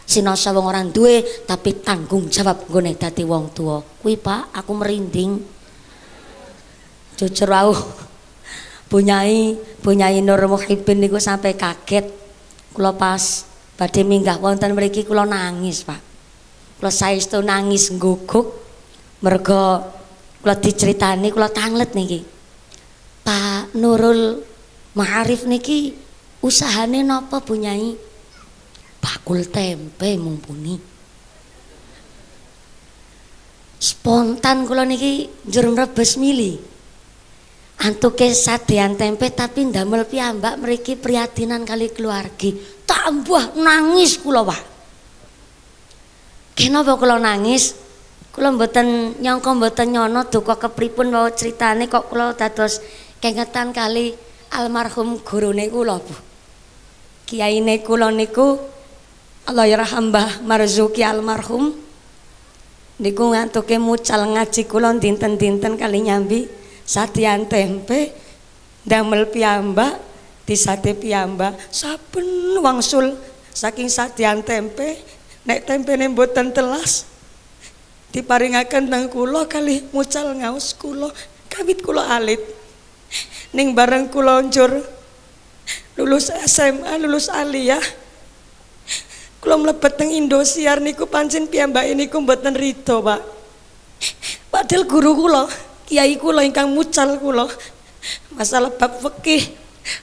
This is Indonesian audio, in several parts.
Sinoso wong ora duwe tapi tanggung jawab nggone dadi wong tua. Kuwi Pak, aku merinding. Jujur aku Bunyai Nur Muhibin niku sampai kaget. Kula pas badhe minggah wonten mriki kula nangis, Pak. Kula saestu nangis ngguguk merga kula diceritani kula tanglet niki. Pak Nurul Ma'arif niki usahane napa Bunyai? Bakul tempe mumpuni. Spontan kula niki njur mrebes mili. Antuke sadean tempe tapi ndamel piyambak mriki priyadinan kali keluargi. Tambah nangis kula, Pak. Kenapa kula nangis? Kula mboten nyangka mboten nyono duka kepripun wae critane kok kula dados kengetan kali almarhum gurune kula, Bu. Kiyaine kula niku Allah yarham Mbah Marzuki almarhum niku ngantuke mucal ngaji kula dinten-dinten kali nyambi sadean tempe ndamel piyambak disate piyambak saben wangsul saking sadean tempe nek tempene mboten telas diparingaken teng kula kali mucal ngaos kula kawit kula alit ning bareng kula njur lulus SMA lulus aliyah kula mlebet teng Indosiar niku pancen piyambake niku mboten rido, Pak. Padahal guru kula, kiai kula ingkang mucal kula masalah bab fikih,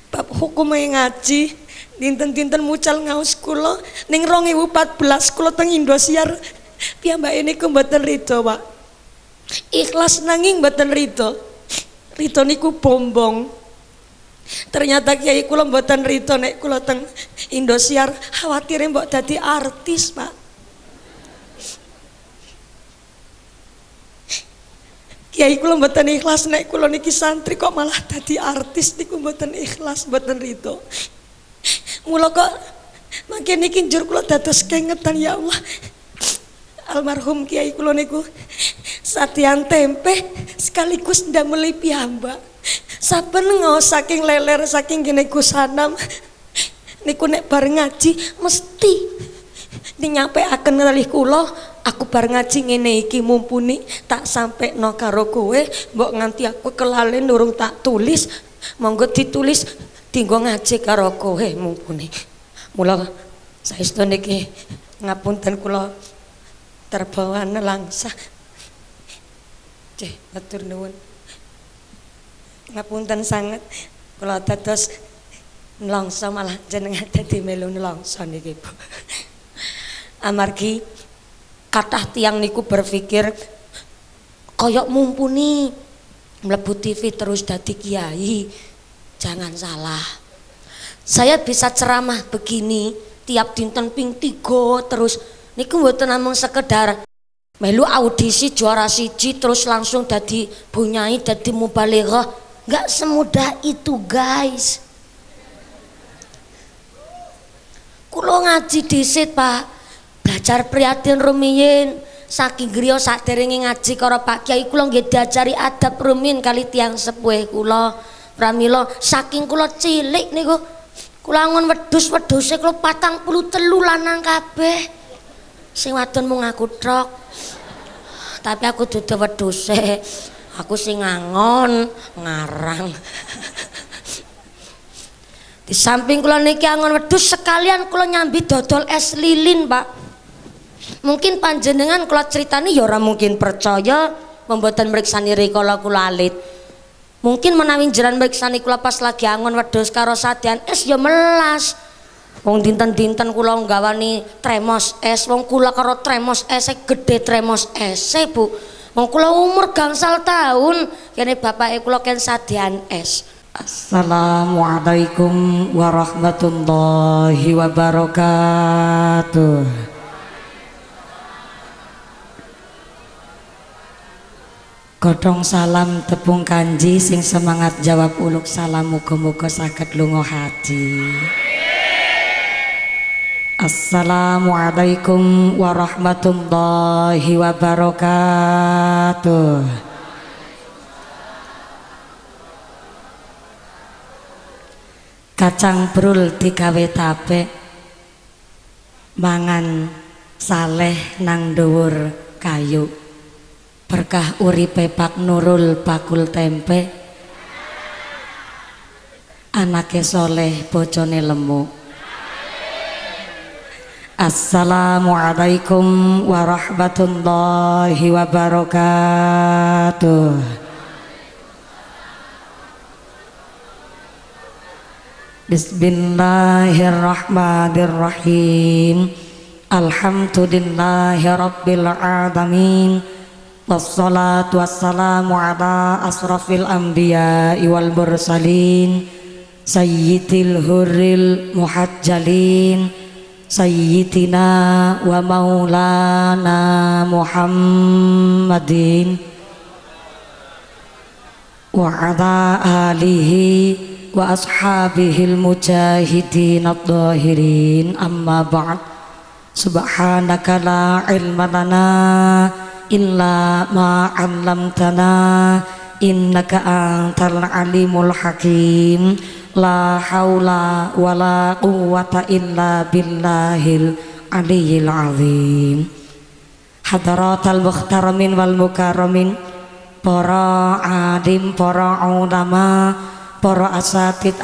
bab hukum ngaji, dinten-dinten mucal ngaos kula ning 2014 kula teng Indosiar piyambake niku mboten rido, Pak. Ikhlas nanging mboten rido. Rido niku bombong. Ternyata kiai kula mboten rito nek kula teng Indosiar khawatire mbok dadi artis, Pak. Kiai kula mboten ikhlas nek kula niki santri kok malah dadi artis niku mboten ikhlas, mboten rito. Mula kok mangke niki njur kula dados kengetan ya Allah. Almarhum kiai kula niku sadean tempe sekaligus ndameli piyambak. Saben ngaos saking leler saking kene Gusanam niku nek bareng ngaji mesti dinyampeaken kalih kula aku bareng ngaji ngene iki mumpuni tak sampekno karo kowe mbok nganti aku kelalen durung tak tulis monggo ditulis dienggo ngaji karo kowe mumpuni. Mula saestu niki ngapunten kula terbawa nelangsa. Matur nuwun. Ngapunten sanget kula dados nelongso malah jenengan dadi melu nelongso niki, Bu. Amargi kathah tiyang niku berpikir koyok mumpuni mlebu TV terus dadi kiai. Jangan salah. Saya bisa ceramah begini tiap dinten ping 3 terus niku mboten namung sekedar melu audisi juara siji terus langsung dadi bunyai dadi mubalighah. Gak semudah itu, guys. Kulo ngaji dhisit, Pak. Belajar prihatin rumiyin saking griya saderenge ngaji karo Pak Kiai kula nggih diajari adab rumiyin kali tiyang sepuh kula. Pramila saking kula cilik niku kula ngon wedhus-wedhuse kula 43 lanang kabeh. Sing wadon mung aku tok. Tapi aku dudu wedhuse. Aku sing ngangon ngarang. Di samping kula niki angon wedhus sekalian kula nyambi dodol es lilin, Pak. Mungkin panjenengan kula critani ya ora mungkin percaya mboten mriksani rikala kula alit. Mungkin menawi njeran mriksani kula pas lagi angon wedhus karo sadean es ya melas. Wong dinten-dinten kula nggawani tremos es, wong kula karo tremos es gede tremos es, Bu. Wong kula umur gangsal tahun, kene bapake kula ken sadean es. Assalamualaikum warahmatullahi wabarakatuh. Godhong salam tepung kanji sing semangat jawab uluk salam muga-muga saged lunga haji. Assalamualaikum warahmatullahi wabarakatuh. Kacang brul digawe tape mangan saleh nang dhuwur kayu, berkah uripe Pak Nurul bakul tempe, anake soleh bojone lemu. Assalamualaikum warahmatullahi wabarakatuh. Bismillahirrahmanirrahim. Alhamdulillahi rabbil alamin. Wassalatu wassalamu ala asrafil anbiya'i wal mursalin, sayyidil hurril muhajjalin, sayyidina wa maulana Muhammadin wa ala alihi wa ashabihil mujahidin ad-dhahirin. Amma ba'd. Subhanaka la ilma lana illa ma 'allamtana innaka antal alimul hakim. La haula wala quwwata illa billahil aliyyil azim. Hadaratal mukhtaramin wal mukarramin, para alim, para ulama, para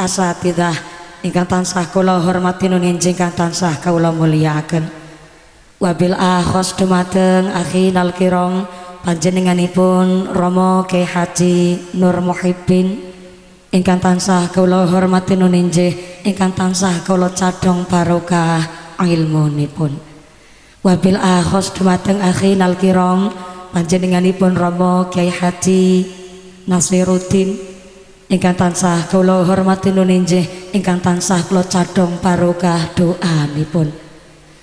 asatidah ingkang tansah kula hormati nun ingkang tansah kula mulyakaken. Wabil akhos dumateng akhinal kiram panjenenganipun Rama Kyai Haji Nur Muhibbin ingkang tansah kula hormati nun ingkang tansah kula cadhong barokah ilmunipun. Wabil akhos dumateng akhinal kiram panjenenganipun Rama Kyai Haji Nasiruddin ingkang tansah kula hormati nun ingkang tansah kula cadhong barokah doanipun.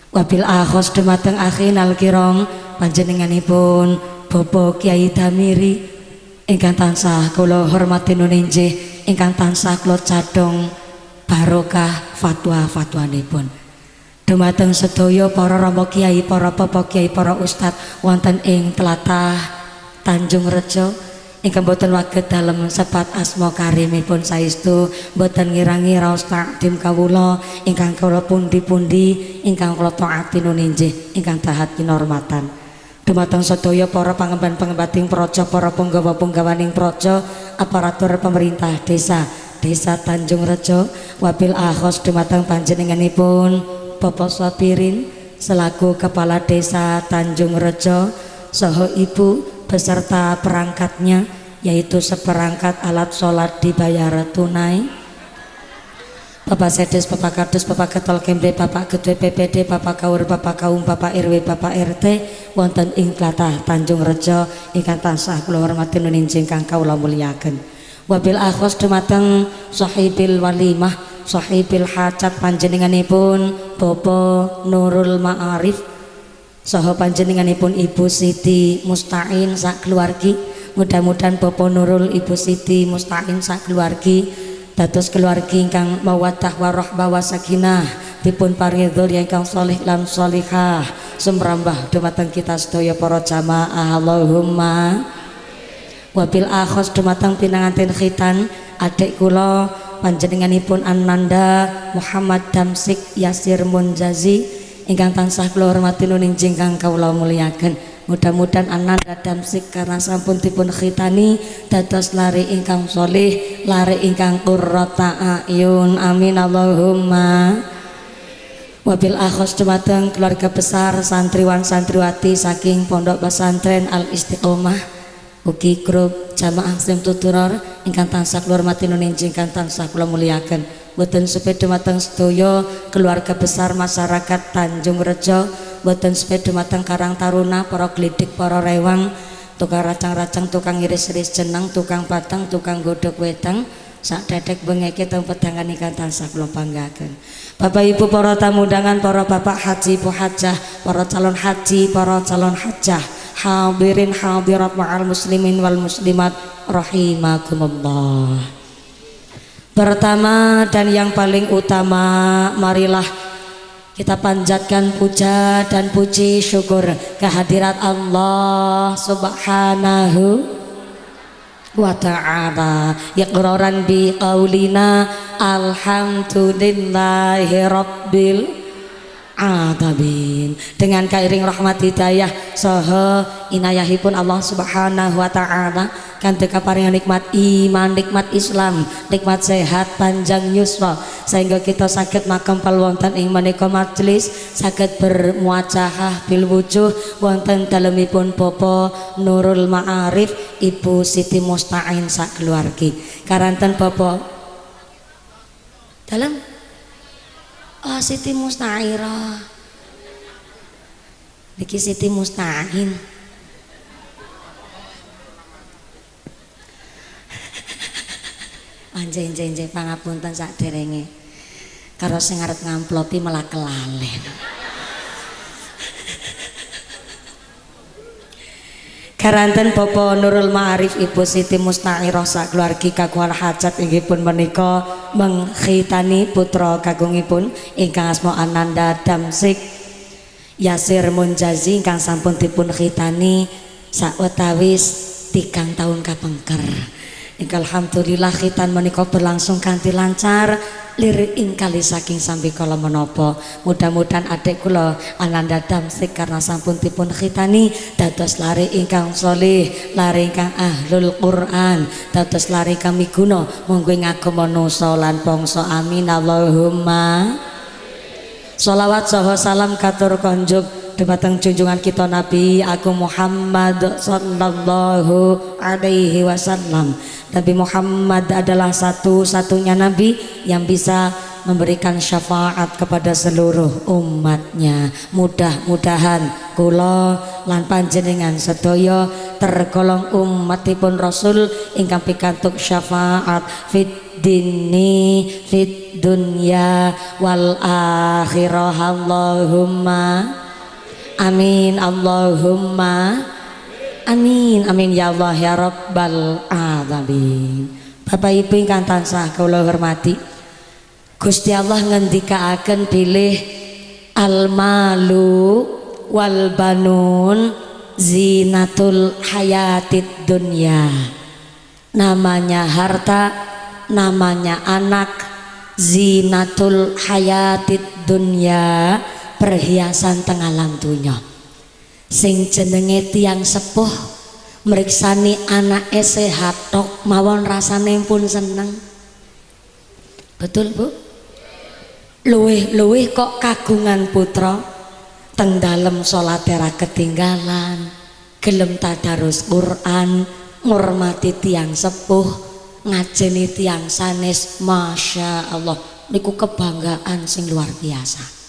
Wabil akhos dumateng akhinal kiram panjenenganipun Bapak Kyai Damiri ingkang tansah kula hormati nun ingkang tansah kula cadhong barokah fatwa-fatwanipun. Dumateng sedaya para rama kiai, para bapak kiai, para ustad wonten ing tlatah Tanjung Rejo ingkang boten waget dalem sepat asma karimipun saestu boten ngirangi raos takdim kawula ingkang kula pundi-pundi ingkang kula taati nun ingkang dahat kinormatan. Dumateng sedaya para pangemban-pengembating praja, para punggawa-punggawaning praja, aparatur pemerintah desa Tanjung Rejo. Wabil akhos dumateng panjenenganipun Bapak Sabirin selaku Kepala Desa Tanjung Rejo saha ibu beserta perangkatnya, yaitu seperangkat alat sholat dibayar tunai. Bapak Sedes, Bapak Kades, Bapak Ketol Kembe, Bapak Ketua PPD, Bapak Kaur, Bapak Kaum, Bapak RW, Bapak RT wonten ing tlatah Tanjung Rejo ingkang tansah kula hormati nun ingkang kula mulyakaken. Wabil akhos dumateng sahibil walimah, sahibil hajat panjenenganipun Bapak Nurul Ma'arif saha panjenenganipun Ibu Siti Musta'in sak keluargi. Mudah-mudahan Bapak Nurul, Ibu Siti Musta'in sak keluargi dados keluargi ingkang mawaddah warahmah wasakinah dipun paringi dzurriyyah ingkang sholih lan sholihah sumrambah dumateng kita sedaya para jamaah Allahumma. Wabil akhos dumateng pinanganten khitan adik kula panjenenganipun Ananda Muhammad Damsik Yasir Munjazi ingkang tansah kula hormati nun ingkang kawula mulyakaken. Mudah-mudahan Ananda Damsik karena sampun dipun khitani dados lari ingkang sholih, lari ingkang qurrata ayun. Amin Allahumma. Wabil akhos dumateng keluarga besar santriwan santriwati saking Pondok Pesantren Al Istiqomah ugi grup jamaah Muslim Tuturor ingkang tansah kula hormati nun ingkang tansah kula mulyakaken. Boten supe dumateng sedaya keluarga besar masyarakat Tanjung Rejo, boten supe dumateng Karang Taruna, para glidik, para rewang, tukang racang-racang, tukang iris-iris jeneng, tukang batang, tukang godhog wedang, sak dedek bengeke teng pedangan ingkang tansah kula banggaken. Bapak Ibu para tamu undangan, para bapak haji, ibu hajah, para calon haji, para calon hajah, hadirin hadirat ma'al muslimin wal muslimat rahimakumullah. Pertama dan yang paling utama, marilah kita panjatkan puja dan puji syukur kehadirat Allah Subhanahu wa ta'ala, iqraran bi qaulina alhamdulillahi rabbil adabin. Dengan kairing rahmat hidayah saha inayahipun Allah Subhanahu wa taala kanthi kaparingan nikmat iman, nikmat Islam, nikmat sehat panjang yuswa sehingga kita saged makempal wonten ing menika majelis saged bermuajahah bil wujuh wonten dalemipun Bapak Nurul Ma'arif Ibu Siti Musta'in sak keluargi karanten Bapak dalam Siti Mustairah niki Siti Musta'in anjing pangapunten saderenge karo sing arep ngamplopi malah kelalen karanten Bapak Nurul Ma'arif Ibu Siti Musta'irah sak keluargi kagungan hajat inggih pun menika mengkhitani putra kagungipun ingkang asma Ananda Damsik Yasir Munjazi ingkang sampun dipun khitani sawetawis 3 tahun kapengker. Alhamdulillah khitan menika berlangsung kanthi lancar lirik ingkali saking sambi kala menapa. Mudah-mudahan adik kula Ananda Damsik karena sampun dipun khitani dados lari ingkang sholih, lari ingkang ahlul Quran, dados lari kami guna monggo ngagem manusa lan bangsa amin Allahumma. Sholawat saha salam katur konjuk dumateng junjungan kita Nabi Agung Muhammad sallallahu alaihi wasallam. Nabi Muhammad adalah satu-satunya Nabi yang bisa memberikan syafaat kepada seluruh umatnya. Mudah-mudahan kula lan panjenengan sedaya tergolong umatipun Rasul ingkang pikantuk syafaat fit dini fit dunya wal akhirah Allahumma amin Allahumma amin amin ya Allah ya Rabbal alamin. Bapak Ibu ingkang tansah kula hormati, Gusti Allah ngendikaaken bilih al malu wal banun zinatul hayatid dunya. Namanya harta, namanya anak, zinatul hayatid dunya, perhiasan teng alam dunya. Sing jenenge tiang sepuh meriksani anake sehat tok mawon rasane pun seneng. Betul Bu? Luwih-luwih kok kagungan putra teng dalem salate ra ketinggalan, gelem tadarus Quran, ngurmati tiang sepuh, ngajeni tiang sanes, masya Allah niku kebanggaan sing luar biasa.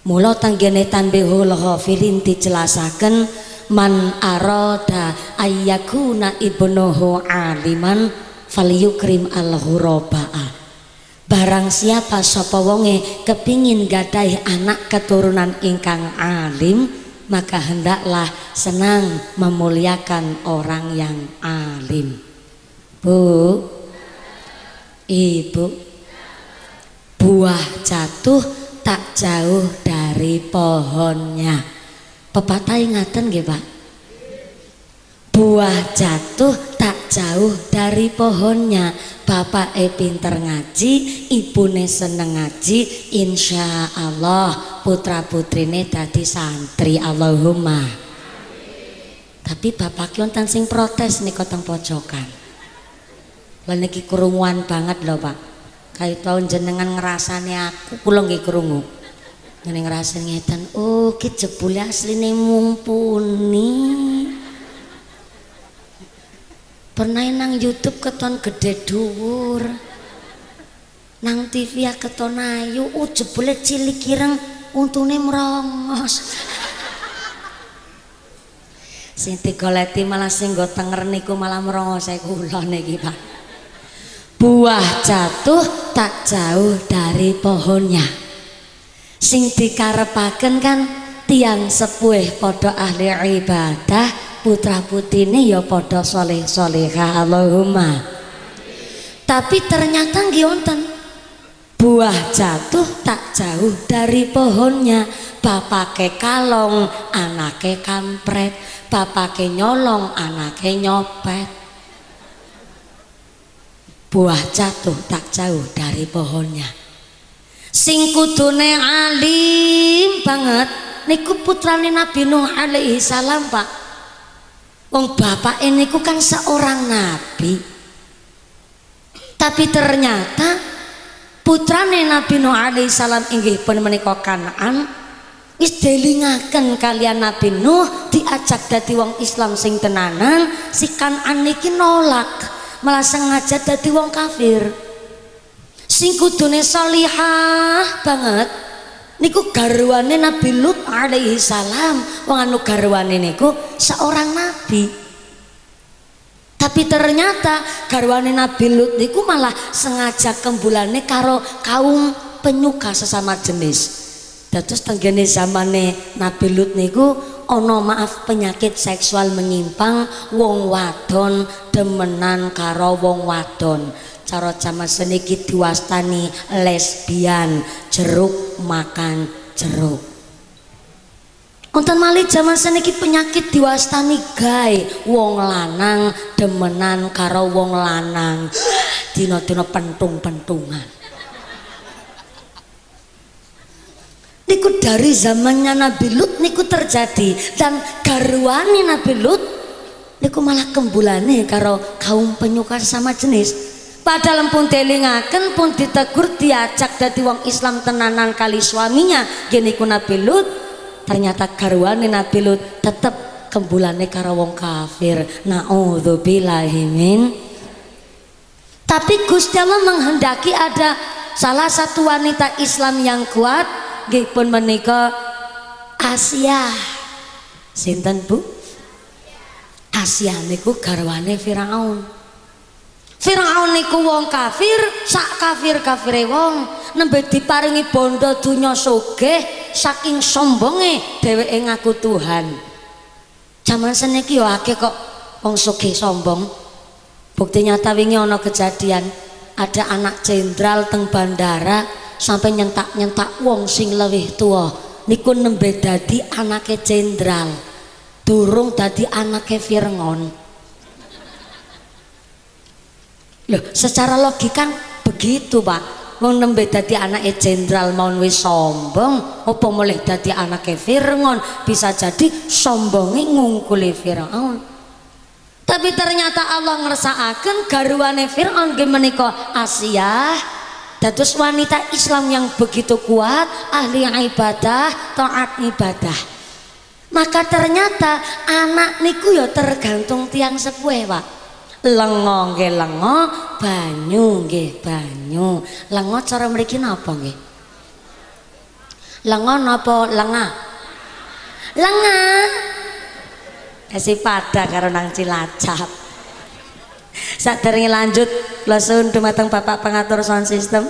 Mula tanggene tanbihul ghafilin dijelasaken man arada ayyakuna ibnuhu aliman falyukrim al-ghurabaa. Barang siapa sapa wonge kepingin gadahi anak keturunan ingkang alim, maka hendaklah senang memuliakan orang yang alim. Bu, Ibu, buah jatuh tak jauh dari pohonnya. Pepatah ngaten nggih Pak. Buah jatuh tak jauh dari pohonnya. Bapak pinter ngaji, ibune seneng ngaji, insya Allah putra putrine dadi santri Allahumma. Tapi bapak wonten sing protes nih teng pojokan. Lah niki krunguan banget lho Pak. Kayak tahun jenengan ngerasane aku, kula nggih krungu. Ngene ngrasane ngeten, oh ki jebule asline mumpuni. Pernah nang YouTube keton gede dhuwur, nang TV ya keton ayu, jebule cilik kireng untune merongos. Sing digoleti malah sing nggo tenger niku malah merongos kula niki Pak. Buah jatuh tak jauh dari pohonnya. Sing dikarepaken kan tiang sepuh padha ahli ibadah, putra putrine ya padha soleh solehah Allahumma. Tapi ternyata nggih wonten buah jatuh tak jauh dari pohonnya. Bapake kalong, anake kampret, bapake nyolong, anake nyopet. Buah jatuh tak jauh dari pohonnya. Sing kudune alim banget niku putrane Nabi Nuh alaihi salam, Pak. Wong bapak niku kan seorang nabi. Tapi ternyata putrane Nabi Nuh alaihi salam inggih pun menika Kanaan wis delingaken kalian Nabi Nuh diajak dadi wong Islam sing tenanan, si Kanaan niki nolak, malah sengaja dadi wong kafir. Sing kudune sholihah banget niku garwane Nabi Lut alaihi salam. Wong anu garwane niku seorang nabi. Tapi ternyata garwane Nabi Lut niku malah sengaja kembulane karo kaum penyuka sesama jenis. Dados tenggene zamane Nabi Lut niku ana maaf penyakit seksual menyimpang, wong wadon demenan karo wong wadon. Cara jaman seniki diwastani lesbian, jeruk makan jeruk. Wonten malih jaman seniki penyakit diwastani gay, wong lanang demenan karo wong lanang. Dina-dina pentung-pentungan. Niku dari zamannya Nabi Lut niku terjadi, dan garwane Nabi Lut niku malah kembulane karo kaum penyuka sama jenis. Padahal pun delingaken pun ditegur diajak dadi wong Islam tenanan kali suaminya gini ku Nabi Lut, ternyata garwane Nabi Lut tetep kembulane karo wong kafir. Naudzubillahi min. Tapi Gusti Allah menghendaki ada salah satu wanita Islam yang kuat nggih pun menika Asia. Sinten Bu? Asia niku garwane Firaun. Firaun niku wong kafir, sak kafir-kafire wong, nembe diparingi bondo dunya sugih, saking sombonge dheweke ngaku Tuhan. Jaman seniki yo akeh kok wong sugih sombong. Bukti nyata wingi ana kejadian, ada anak jenderal teng bandara sampai nyentak-nyentak wong sing luwih tuwa. Niku nembe dadi anake jenderal, durung dadi anake Fir'aun. Loh, secara logika begitu Pak. Wong nembe dadi anake jenderal maun wis sombong, apa mulih dadi anake Fir'aun? Bisa jadi sombonge ngungkuli Fir'aun. Tapi ternyata Allah ngersakaken garwane Fir'aun nggih menika Asia. Dados wanita Islam yang begitu kuat, ahli ibadah, taat ibadah. Maka ternyata anak niku ya tergantung tiang sepuhe Pak. Lengo nggih lengo, banyu nggih banyu. Lengo cara mriki napa nggih? Lengo napa lengah? Lengah. Esi pada karo nang Cilacap. Saderenge lanjut, kula suwun dumateng Bapak pengatur sound system.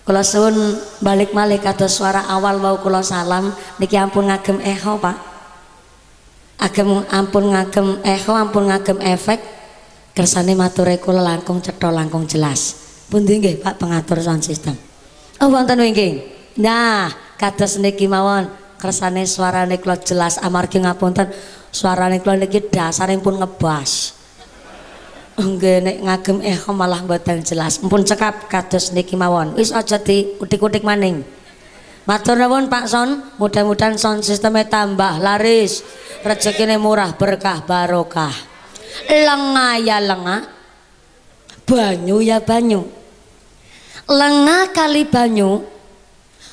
Kula suwun balik malih kados suara awal wau kula salam niki ampun ngagem echo Pak. Ampun ngagem echo, ampun ngagem efek. Kersane mature kula langkung cetha langkung jelas. Pundi nggih Pak pengatur sound system? Oh wonten nggih. Nah, kados niki mawon kersane suarane kula jelas amargi ngapunten suarane kula niki dasare pun ngebas. Nggih nek ngagem echo malah mboten jelas. Mumpun cekap kados niki mawon. Wis aja diutik-utik maning. Matur nuwun Pak Son, mudah-mudahan sound sistemnya tambah laris, rezekine murah berkah barokah. Lengah ya lengah, banyu ya banyu. Lengah kali banyu,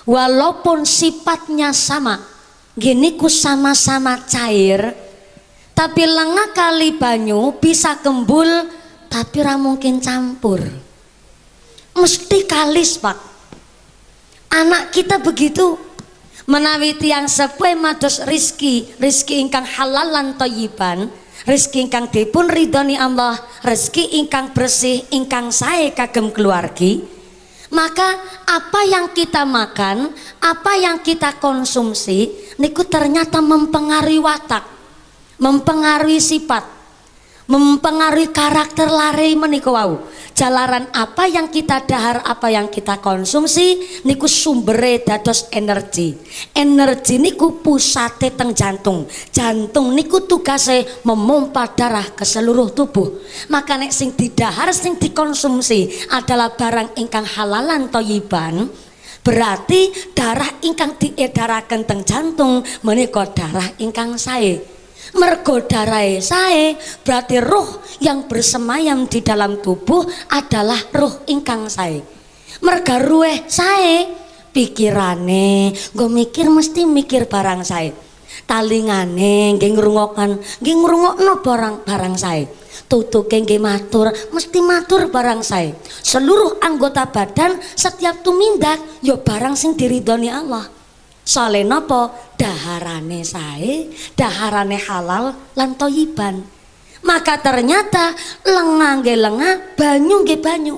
walaupun sifatnya sama, gini ku sama-sama cair, tapi lengah kali banyu bisa kembul, tapi ra mungkin campur. Mesti kalis Pak. Anak kita begitu, menawi tiyang sepuh mados rizki ingkang halal lan thayyiban. Rezeki ingkang dipun ridhoni Allah, rezeki ingkang bersih, ingkang sae kagem keluargi. Maka apa yang kita makan, apa yang kita konsumsi niku ternyata mempengaruhi watak, mempengaruhi sifat, mempengaruhi karakter lare menika wau. Jalaran apa yang kita dahar, apa yang kita konsumsi niku sumbere dados energi. Energi niku pusate teng jantung. Jantung niku tugase memompa darah ke seluruh tubuh. Maka nek sing didahar, sing dikonsumsi adalah barang ingkang halalan thayyiban, Berarti darah ingkang diedaraken teng jantung menika darah ingkang sae. Mergo darahe sae berarti roh yang bersemayam di dalam tubuh adalah roh ingkang sae. Merga ruweh sae pikirane nggo mikir mesti mikir barang sae. Talingane nggih ngrungokno barang sae. Tutuke nggih matur, mesti matur barang sae. Seluruh anggota badan setiap tumindak ya barang sing diridhoni Allah. Soale napa? Daharane sae, daharane halal lan thayyiban. Maka ternyata lengah nggih lengah, banyu nggih banyu.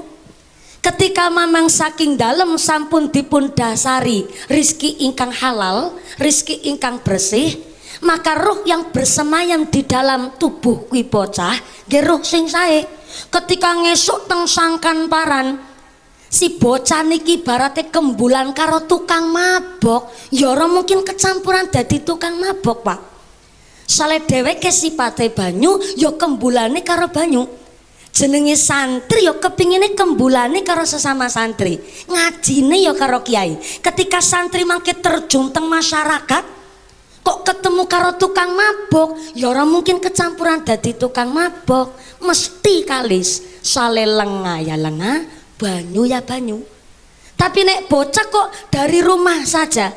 Ketika mamang saking dalem sampun dipun dasari rizki ingkang halal, rizki ingkang bersih, maka roh yang bersemayam di dalam tubuh kuwi bocah nggih roh sing sae. Ketika ngesuk teng sangkan paran, si bocah niki ibarate kembulan karo tukang mabok, ya ora mungkin kecampuran dadi tukang mabok, Pak. Sale dheweke sipate banyu, ya kembulane karo banyu. Jenenge santri ya kepingine kembulane karo sesama santri, ngajine ya karo kiai. Ketika santri mangke terjun teng masyarakat, kok ketemu karo tukang mabok, ya ora mungkin kecampuran dadi tukang mabok, mesti kalis. Sale lengah ya lengah, banyu ya banyu. Tapi nek bocah kok dari rumah saja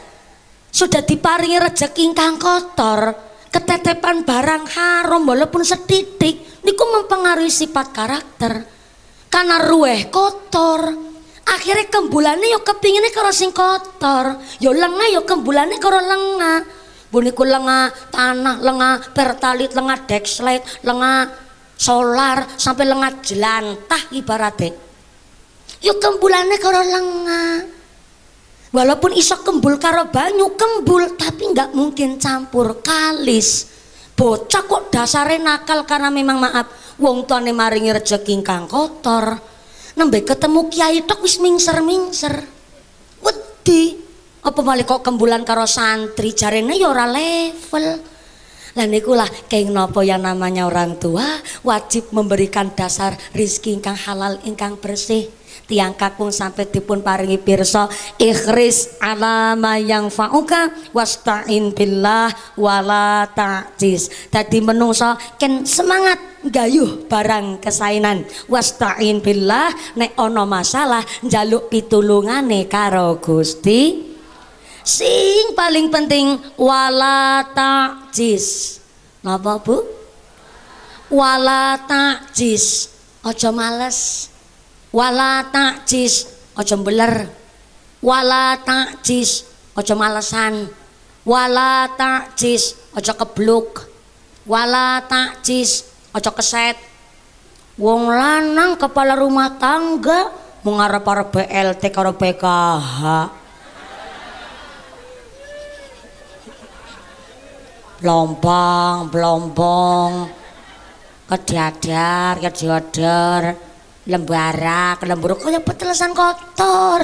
sudah diparingi rezeki ingkang kotor, ketetepan barang haram walaupun setitik, niku mempengaruhi sifat karakter. Karena ruweh kotor, akhirnya kembulane yo kepingine karo sing kotor, yo lengah yo kembulane karo lengah. Buniku lengah tanah, lengah pertalit, lengah dexlite, lengah solar, sampai lengah jelantah ibaratnya. Yo kembulane karo lengah. Walaupun iso kembul karo banyu kembul, tapi nggak mungkin campur kalis. Bocah kok dasare nakal karena memang maaf wong tuane maringi rezeki ingkang kotor. Nembe ketemu kiai tok wis mingser-mingser. Wedi. Apa malih kok kembulan karo santri, jarene ya ora level. Lah niku lah kenging napa yang namanya orang tua wajib memberikan dasar rizki ingkang halal ingkang bersih. Tiang kakung sampai dipun paringi pirsa ikhris ala ma yang fa'uka wasta'in billah wala ta'jiz. Dadi menungso ken semangat gayuh barang kesainan, wasta'in billah nek ana masalah njaluk pitulungane karo Gusti. Sing paling penting wala ta'jiz. Napa Bu? Wala ta'jiz, aja males. Wala ta'jiz, aja beler. Wala ta'jiz, aja malesan. Wala ta'jiz, aja kebluk. Wala ta'jiz, aja keset. Wong lanang kepala rumah tangga mengarep-arep BLT karo PKH. Blombong, kediadar, lembara, kelemburu kaya petelesan kotor.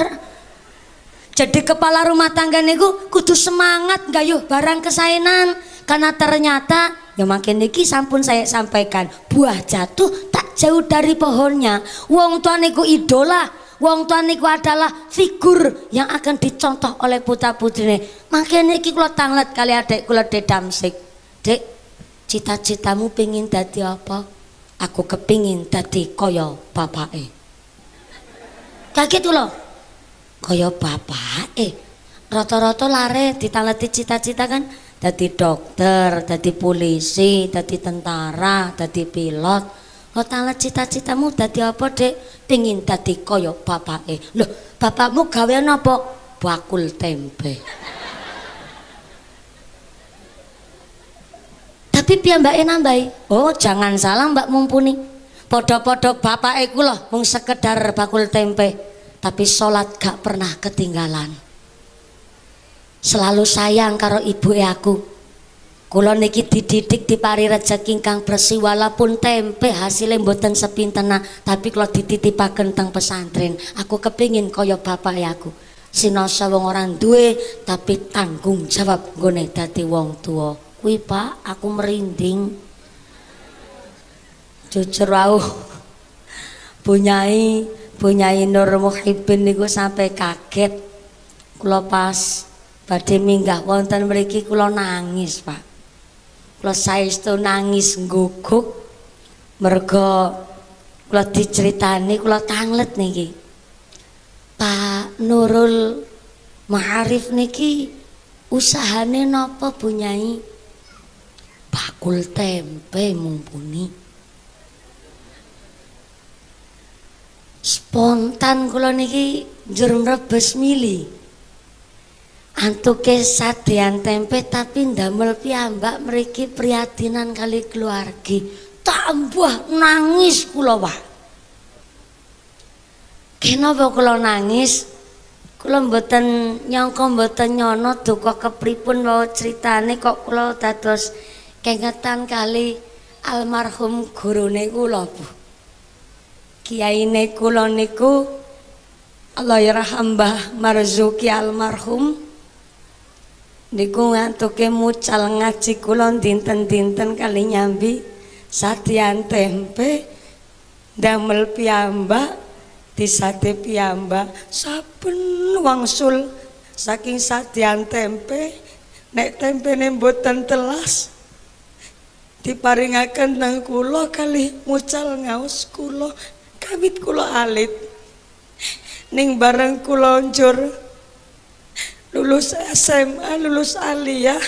Jadi kepala rumah tangga niku kudu semangat gayuh barang kesainan, karena ternyata ya makin niki sampun saya sampaikan, buah jatuh tak jauh dari pohonnya. Wong tua niku idola, wong tua niku adalah figur yang akan dicontoh oleh putra putrine. Makin niki kula tanglet kali adik kula Dedamsik. Dek, cita-citamu pengen dadi apa? Aku kepingin dadi kaya bapake. Kaget lho. Kaya bapake. Rata-rata lare ditaleti cita-cita kan dadi dokter, dadi polisi, dadi tentara, dadi pilot. Lo talet cita-citamu dadi apa, Dek? Pengin dadi kaya bapake. Loh, bapakmu gawean apa? Bakul tempe. Tapi piyambake nambahi, oh jangan salah Mbak Mumpuni, podo-podo bapak kula mung sekedar bakul tempe, tapi sholat gak pernah ketinggalan. Selalu sayang karo ibu aku. Kula niki dididik dipari rezeki ingkang bersih, walaupun tempe hasilnya mboten sepintena, tapi kula dititipaken teng pesantren. Aku kepingin kaya bapak aku. Sinoso wong orang duwe tapi tanggung jawab nggone dadi wong tua. Wih Pak, aku merinding. Jujur wau, Bunyai Nur Muhibin niku sampai kaget. kula pas badhe minggah wonten mriki kula nangis, Pak. Kula saestu nangis ngguguk merga kula diceritani kula tanglet niki. Pak Nurul Ma'arif niki usahane napa Bu Nyai? Bakul tempe mumpuni. Spontan kula niki njur mrebes mili. Antuke sadean tempe tapi ndamel piyambak mriki priyadinan kali keluargi. Tambah nangis kula, Pak. Kenapa kula nangis? Kula mboten nyangka mboten nyono duka kepripun wau critane kok kula dados kengetan kali almarhum gurune kula, Bu. Kiyaine kula niku Allahyarham Mbah Marzuki almarhum niku ngantuke mucal ngaji kula dinten-dinten kali nyambi sadean tempe damel piyambak disate piyambak saben wangsul saking sadean tempe nek tempene mboten telas diparingaken nang kula kali mucal ngaos kula kawit kula alit ning bareng kula njur lulus SMA lulus aliyah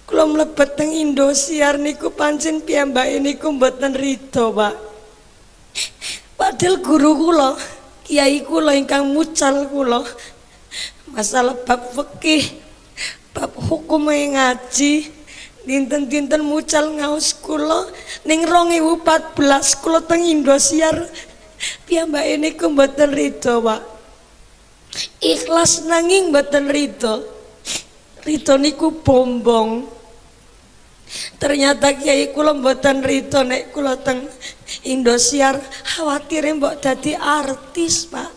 kula mlebet teng Indosiar niku pancen piyambake niku mboten rida, Pak. Padahal guru kula kiai kula ingkang mucal kula masalah bab fikih bab hukum ngaji dinten-dinten mucal ngaos kula ning 2014 kula teng Indosiar piyambake niku mboten rida, Pak. Ikhlas nanging mboten rida. Rida niku bombong. Ternyata kiai kula mboten rida nek kula teng Indosiar khawatire mbok dadi artis, Pak.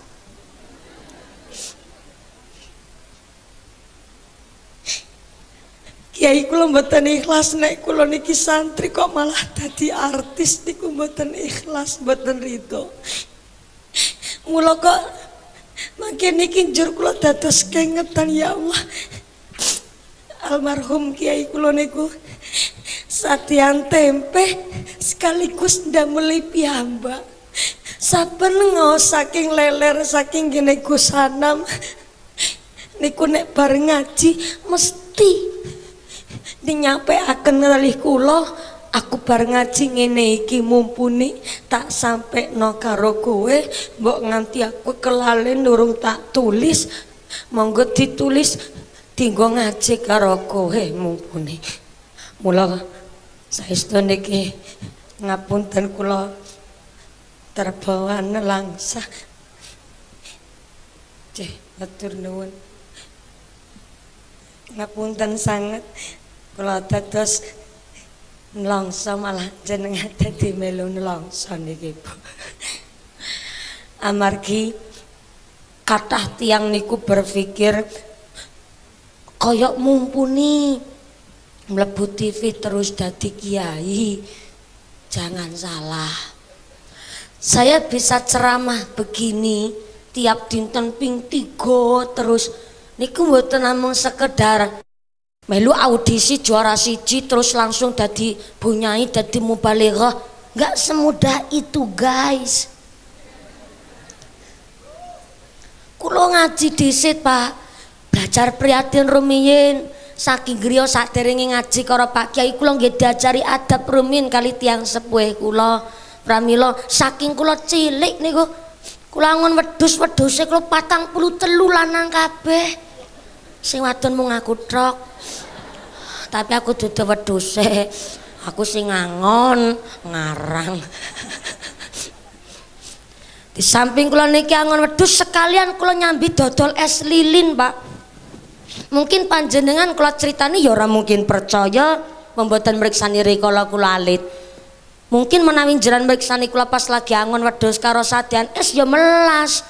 Kiai kula mboten ikhlas nek kula niki santri kok malah dadi artis niku mboten ikhlas, mboten rida. Mula kok makin niki njur kula dados kengetan ya Allah. Almarhum kiai kula niku sadean tempe sekaligus ndameli piyambak. Saben ngaos saking leler saking gene Gus Anam niku nek bareng ngaji mesti dinyampeaken kalih kula aku bareng ngaji ngene iki mumpuni tak sampekno karo kowe mbok nganti aku kelalen durung tak tulis monggo ditulis dinggo ngaji karo kowe mumpuni. Mula saestu niki ngapunten kula terbawa nelangsa. Matur nuwun. Ngapunten sanget kula dados nelangsa malah jenengan dadi melu nelangsa niki, Bu. Amargi kathah tiyang niku berpikir koyok mumpuni mlebu TV terus dadi kiai. Jangan salah. Saya bisa ceramah begini tiap dinten ping 3 terus niku mboten namung sekedar melu audisi juara siji terus langsung dadi bunyai dadi mubalighah. Enggak semudah itu, guys. Kula ngaji dhisit, Pak. Belajar prihatin rumiyin saking griya saderenge ngaji karo Pak Kiai kula nggih diajari adab rumiyin kali tiyang sepuh kula. Pramila saking kula cilik niku kula ngon wedhus-wedhuse kula 43 lanang kabeh. Sing wadon mung aku tok. Tapi aku dudu wedhuse. Aku sing ngangon ngarang. Di samping kula niki angon wedhus sekalian kula nyambi dodol es lilin, Pak. Mungkin panjenengan kula critani ya ora mungkin percaya pemboten mriksani rikala kula alit. Mungkin menawi jenengan mriksani kula pas lagi angon wedhus karo sadean es ya melas.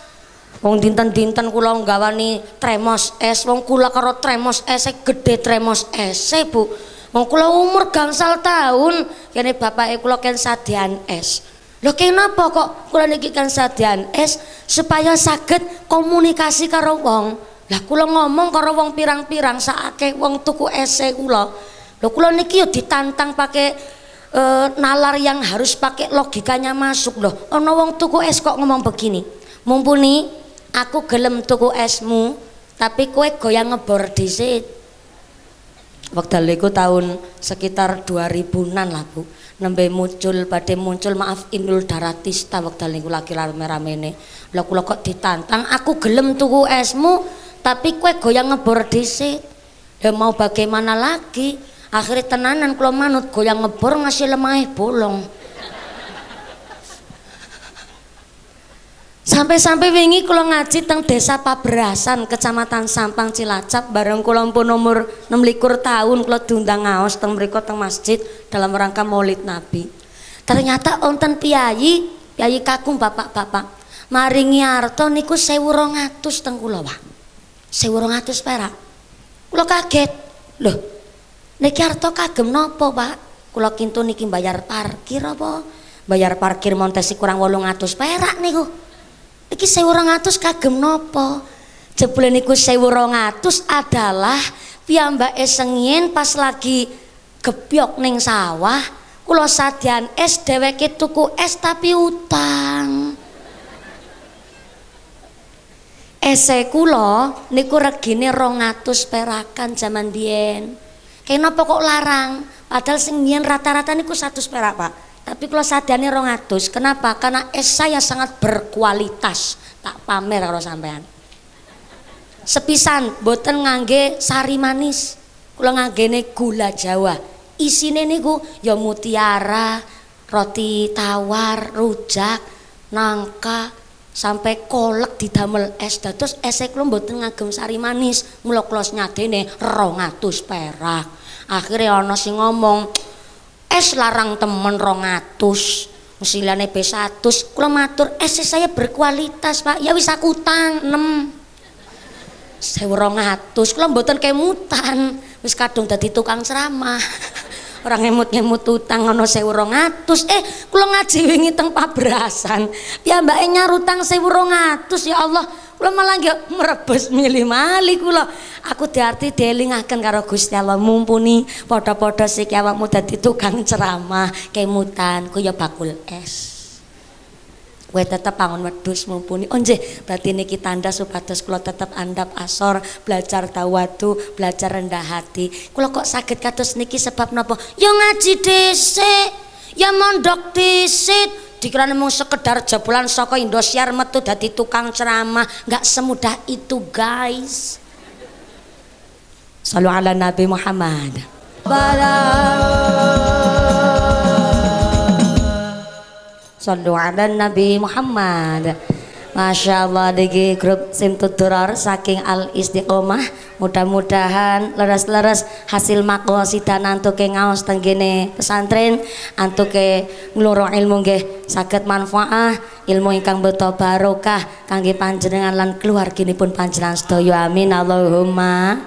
Wong dinten-dinten kula nggawani tremos es, wong kula karo tremos es gede tremos es, Bu. Wong kula umur gangsal tahun kene bapake kula ken sadean es. Lho kenapa kok kula niki kan sadyan es supaya saged komunikasi karo wong. Lah kula ngomong karo wong pirang-pirang saakeh wong tuku ese kula. Lho kula niki yo ditantang pakai nalar yang harus pakai logikanya masuk loh. Ana wong tuku es kok ngomong begini. Mumpuni aku gelem tuku esmu, tapi kowe goyang ngebor dhisik. Wekdal iku tahun sekitar 2000-an lah Bu. Nembe badhe muncul maaf Inul Daratista wekdal niku lagi rame-ramene. Lah kula kok ditantang aku gelem tuku esmu, tapi kowe goyang ngebor dhisik. Ya mau bagaimana lagi? Akhirnya tenanan kula manut goyang ngebor ngasih lemah bolong. Sampai-sampai wingi kula ngaji teng Desa Paberasan, Kecamatan Sampang Cilacap bareng kula pun umur 26 tahun kula diundang ngaos teng mriku teng masjid dalam rangka Maulid Nabi. Ternyata wonten piyayi kakung bapak-bapak maringi arta niku 1200 teng kula, Pak. 1200 perak. Kula kaget. Loh, niki arta kagem napa, Pak? Kula kintu niki bayar parkir apa? Bayar parkir montesi kurang 800 perak niku. Iki 1200 kagem nopo? Jebule niku 1200 adalah piyambake sengien pas lagi gebyok ning sawah, kula sadyan es dheweke tuku es tapi utang. Ese kula niku regine 200 perakan zaman biyen. Kenapa kok larang? Padahal sengien rata-rata niku 100 perak, Pak. Tapi kalau sadane 200, kenapa? Karena es saya sangat berkualitas, tak pamer kalau sampean. Sepisan, boten ngangge sari manis, kalau nganggene gula Jawa. Isine niku ya mutiara, roti tawar, rujak, nangka, sampai kolek didamel es. Dados ese kula boten ngagem sari manis, mula kula nyadene 200 perak. Akhirnya ana sing ngomong, es larang temen 200 mesilane B100 kula matur es saya berkualitas Pak ya wis aku utang 6 1200 kula mboten kemutan wis kadung dadi tukang ceramah orang ngemut-ngemut utang ana 1200 kula ngaji wingi teng Paberasan piyambake nyarutang 1200 ya Allah kula malah nggih merebus milih mali kula aku diarti dielingaken karo Gusti Allah mumpuni padha-padha siki awakmu dadi tukang ceramah kemutan ku ya bakul es kowe tetep angon wedhus mumpuni oh nggih berarti niki tanda supados kula tetep andap asor belajar tawadu belajar rendah hati kula kok saged kados niki sebab napa ya ngaji dhisik ya mondok dhisik dikira mung sekedar jebolan saka Indosiar metu dadi tukang ceramah nggak semudah itu guys. Shallu ala Nabi Muhammad. Shallu ala Nabi Muhammad. Masya Allah di grup Simtudurar saking Al Istiqomah mudah-mudahan leres-leres hasil maqosidan antuke ngaos tenggene pesantren antuke ngloro ilmu nggih saged manfaah ilmu ingkang beto barokah kangge panjenengan lan keluarginipun panjenengan sedaya amin Allahumma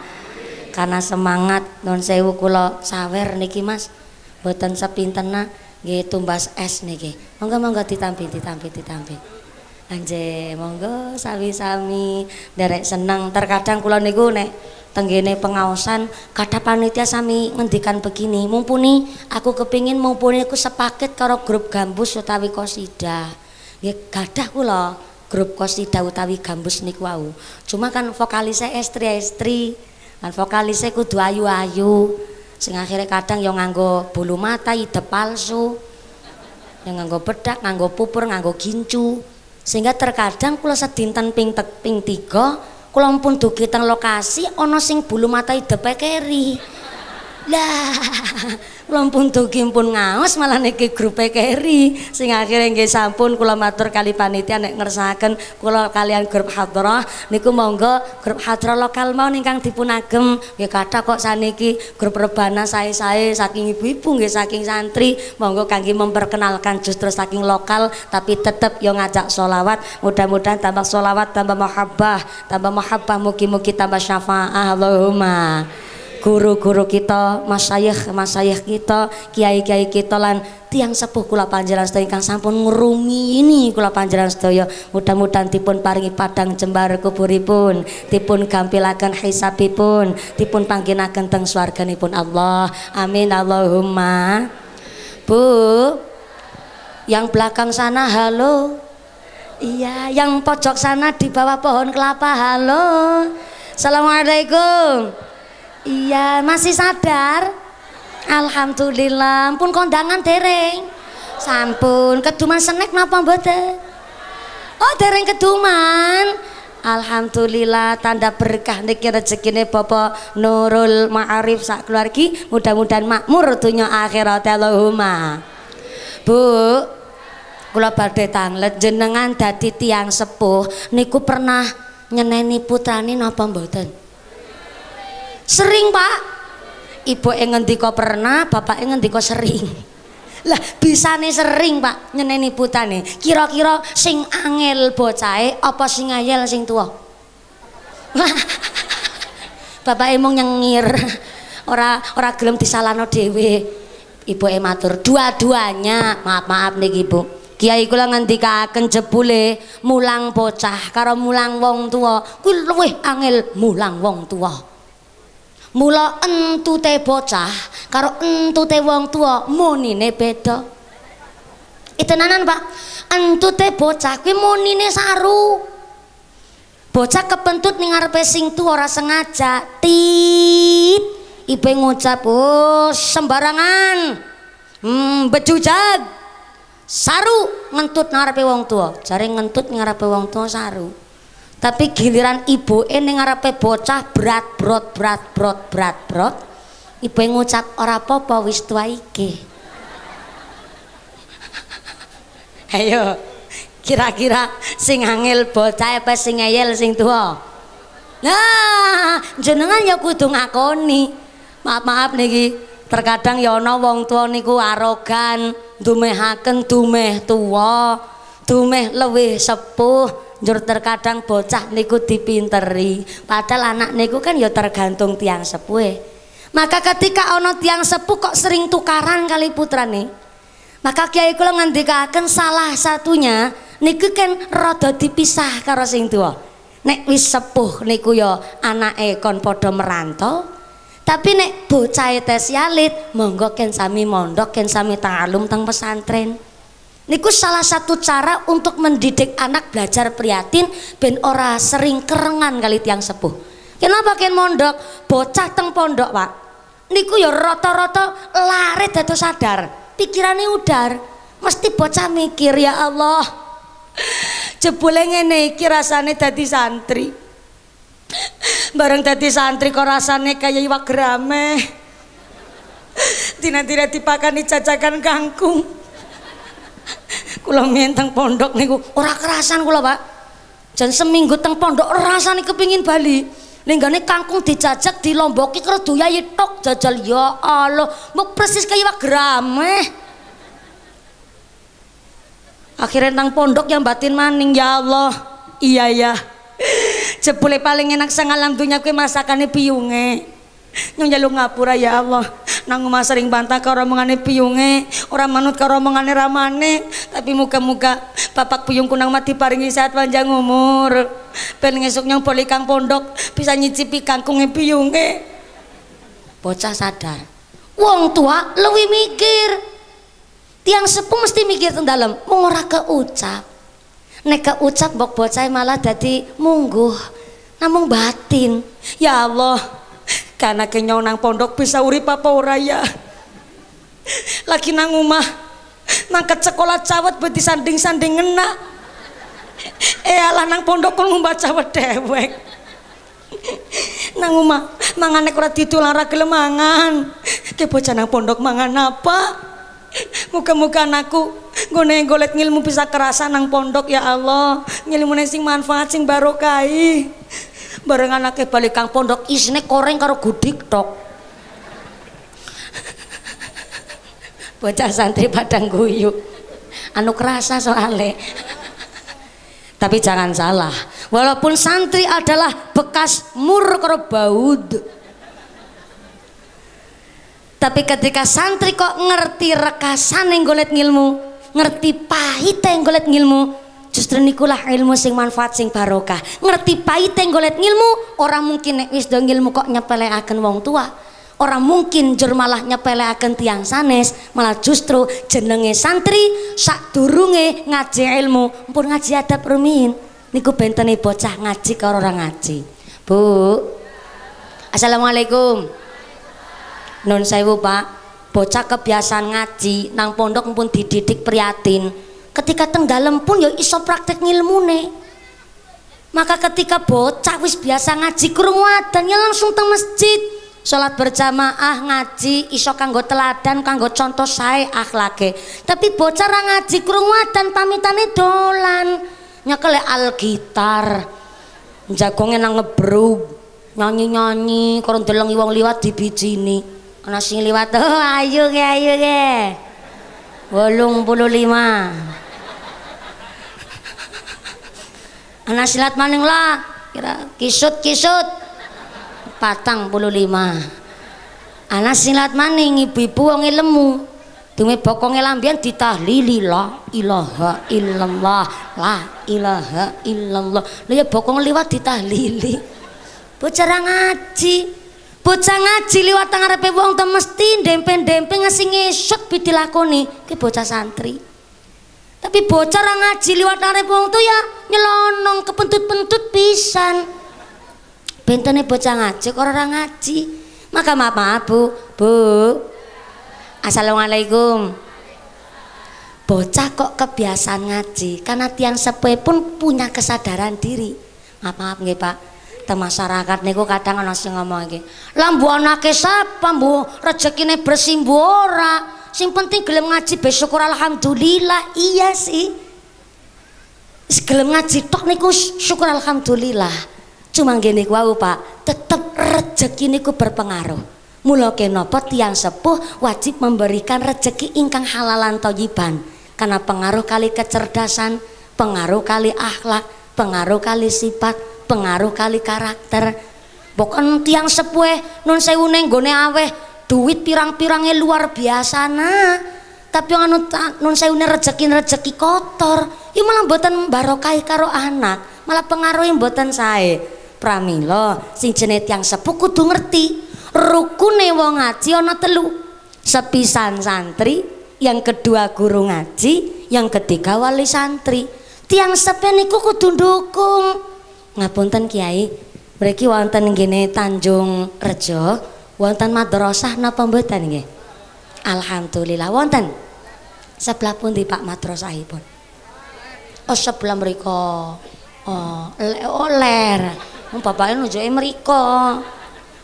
karena semangat non sewu kula sawer niki Mas mboten sepintena nggih tumbas es niki monggo ditampi Anje monggo sami-sami derek seneng terkadang kula niku nek tenggene pengaosan kata panitia sami ngendikan begini mumpuni aku kepingin mumpuni aku sepaket karo grup gambus utawi kosida nggih gadah kula grup kosida utawi gambus niku wau cuma kan vokalisnya estri lan vokalisnya kudu ayu-ayu sing akhirnya kadang yang nganggo bulu mata ide palsu yang nganggo bedak nganggo pupur nganggo gincu sehingga terkadang kula sedinten ping 3 kula pun dugi teng lokasi ana sing bulu mata idepe keri lah kula pun dugi pun ngaos malah niki grupe keri sing akhirnya nggih sampun kula matur kali panitia nek ngersakaken kula kalian grup hadrah niku monggo grup hadrah lokal mau ingkang dipun agem nggih kathah kok saniki grup rebana sae-sae saking ibu-ibu nggih saking santri monggo kangge memperkenalkan justru saking lokal tapi tetep yo ngajak sholawat mudah-mudahan tambah sholawat tambah mahabbah mugi-mugi tambah syafaah Allahumma guru-guru kita, masyayikh kita, kiai-kiai kita lan tiang sepuh kula panjenengan sedaya ingkang sampun ngrumiyini kula panjenengan sedaya. Mudah-mudahan dipun paringi padang jembar kuburipun, dipun gampilaken hisabipun, dipun pangginaken teng swarganipun Allah. Amin Allahumma. Bu, yang belakang sana halo. Iya, yang pojok sana di bawah pohon kelapa halo. Assalamualaikum. Iya, masih sadar? Alhamdulillah. Pun kondangan dereng. Sampun keduman snack napa mboten? Oh, dereng keduman. Alhamdulillah, tanda berkah niki rezekine Bapak Nurul Ma'arif sak keluargi, mudah-mudahan makmur dunya akhirat Allahumma. Bu, kula badhe tanglet jenengan dadi tiang sepuh niku pernah nyeneni putrane napa mboten? Sering Pak. Ibu ngendika pernah, bapak ngendika sering. Lah bisane sering Pak nyeneni putane. Kira-kira sing angel bocahe apa sing ngayal sing tuwa? Bapak mung nyengir. Ora gelem disalahno dhewe. Ibu matur dua-duanya. Maaf niki Ibu. Kiai kula ngendikaken jebule mulang bocah karo mulang wong tuwa kuwi luwih angel mulang wong tuwa. Mula entute bocah karo entute wong tua munine beda. Itenanan Pak, entute bocah kuwi munine saru. Bocah kepentut ning ngarepe sing tuwa ora sengaja. Tit. Ibu ngucap, "Oh, sembarangan. Bejujag." Saru ngentut ngarepe wong tua. Jare ngentut ngarepe wong tua saru. Tapi giliran ibu ning ngarepe bocah berat brot. Ibu ngucap ora apa-apa wis tuwa iki. Ayo, kira-kira sing angel bocah apa sing ngeyel sing tuwa? Nah, jenengan ya kudu ngakoni. Maaf niki, terkadang ya ana wong tuwa niku arogan, dumehaken dumeh tuwa, dumeh luwih sepuh. Njur terkadang bocah niku dipinteri, padahal anak niku kan ya tergantung tiang sepuh. Maka ketika ana tiang sepuh kok sering tukaran kali putrane, maka kiai kula ngendikaken salah satunya niku kan rada dipisah karo sing tuwa. Nek wis sepuh niku ya anake kon padha merantau, tapi nek bocahe tes yalit monggo ken sami mondok, ken sami ta'alum teng pesantren. Niku salah satu cara untuk mendidik anak belajar prihatin ben ora sering kerengan kali tiang sepuh. Kenapa ken mondok? Bocah teng pondok Pak niku ya rata-rata lare dados sadar, pikirane udar. Mesti bocah mikir, ya Allah, jebule ngene iki rasane dadi santri. Bareng dadi santri kok rasane kaya iwak gerame. Tina-tina dipakani jajakan kangkung. Kula mien teng pondok niku ora kerasan kula Pak. Jan seminggu teng pondok rasane kepingin bali. Lenggane kangkung dijajak dilomboki karo doyahe tok jajal, ya Allah, mau persis kaya iwak gerame. Akhirnya teng pondok yang batin maning, ya Allah. Iya ya. Jebule paling enak sang alam dunya kuwi masakane piyunge. Nyong njaluk ngapura ya Allah. Nang omah sering bantah karo omongane piyunge, ora manut karo omongane ramane, tapi muga-muga bapak piyungku nang mati paringi sehat panjang umur. Ben ngesuk nyong bali kang pondok bisa nyicipi kangkunge piyunge. Bocah sadar. Wong tua luwih mikir. Tiang sepuh mesti mikir teng dalem, mung ora keucap. Nek keucap mbok bocah malah dadi mungguh. Namung batin. Ya Allah, karena kenyong nang pondok bisa urip apa ora ya? Lagi nang omah mangkat sekolah cawet beti sanding-sanding ngena. Alah nang pondok kon membaca wedewek. Nang omah mangane ora didol ora gelem mangan. Ke bocah nang pondok mangan apa? Muga-muga anakku nggone golek ngilmu bisa kerasa nang pondok ya Allah. Ngilmune sing manfaat sing barokahi. Bareng anake balik kang pondok isine koreng karo gudik tok. Bocah santri padang guyu. Anu kerasa soale. Tapi jangan salah, walaupun santri adalah bekas mur karo baud. Tapi ketika santri kok ngerti rekasane golek ngilmu, ngerti pahite golek ngilmu, justru nikulah ilmu sing manfaat sing barokah. Ngerti pahite golek ngilmu, orang mungkin nek wis do ngilmu kok nyepelekaken wong tua. Orang mungkin jur malah nyepelekaken tiang sanes, malah justru jenenge santri sadurunge ngaji ilmu, pun ngaji adab rumiyin. Niku bentene bocah ngaji karo ora ngaji. Bu. Assalamualaikum. Nun sewu Pak, bocah kebiasaan ngaji nang pondok pun dididik prihatin. Ketika tenggalem pun ya iso praktek ngilmune. Maka ketika bocah wis biasa ngaji krungu adzan ya langsung teng masjid. Salat berjamaah ngaji iso kanggo teladan, kanggo contoh sae akhlake. Tapi bocah ra ngaji krungu adzan pamitane dolan. Nyekele algitar. Jagonge nang ngebrug, nyanyi-nyanyi karo ndelengi wong liwat dibijini. Ana sing liwat, oh ayo ge 85. Ana silat maning lah kira kisut 45. Ana silat maning ibu-ibu wong lemu dume bokonge lambian ditahlili la ilaha illallah la ilaha illallah. Lha ya bokong liwat ditahlili. Bocah ngaji. Bocah ngaji liwat teng ngarepe wong te mesti ndempe-ndempe ngasih ngesut dilakoni ki bocah santri. Tapi bocah ra ngaji liwat ngarepe wong tu ya nyelonong kepentut-pentut pisan. Bentene bocah ngaji kok ora ngaji. Maka maaf Bu. Bu. Assalamualaikum. Bocah kok kebiasaan ngaji karena tiang sepuh pun punya kesadaran diri. Maaf nggih Pak. Te masyarakat niku kadang ana sing ngomong iki. Lah mbuh anake sapa mbuh rezekine bersih mbuh ora. Sing penting gelem ngaji bersyukur alhamdulillah. Iya sih. Gelem ngaji tok niku syukur alhamdulillah. Cuma ngene wau Pak, tetep rezeki niku berpengaruh. Mula kenapa tiang sepuh wajib memberikan rezeki ingkang halalan thayyibban. Karena pengaruh kali kecerdasan, pengaruh kali akhlak, pengaruh kali sifat, pengaruh kali karakter. Bukan tiang sepuh nun sewu ning nggone aweh duit pirang-pirangnya luar biasa nah. Tapi anu nun sewu rezeki kotor, ya malah mboten barokah karo anak, malah pengaruhi mboten sae. Pramila sing jenenge tiang sepuh kudu ngerti rukune wong ngaji ana 3. Sepisan santri, yang kedua guru ngaji, yang ketiga wali santri. Tiang sepuh niku kudu ndukung. Ngapunten Kiai, mriki wonten ngene Tanjung Rejo, wonten madrasah napa mboten nggih? Alhamdulillah wonten. Sebelah pundi Pak madrasahipun? Oh sebelah mriko. Oh ler. Bapake nunjuke mriko.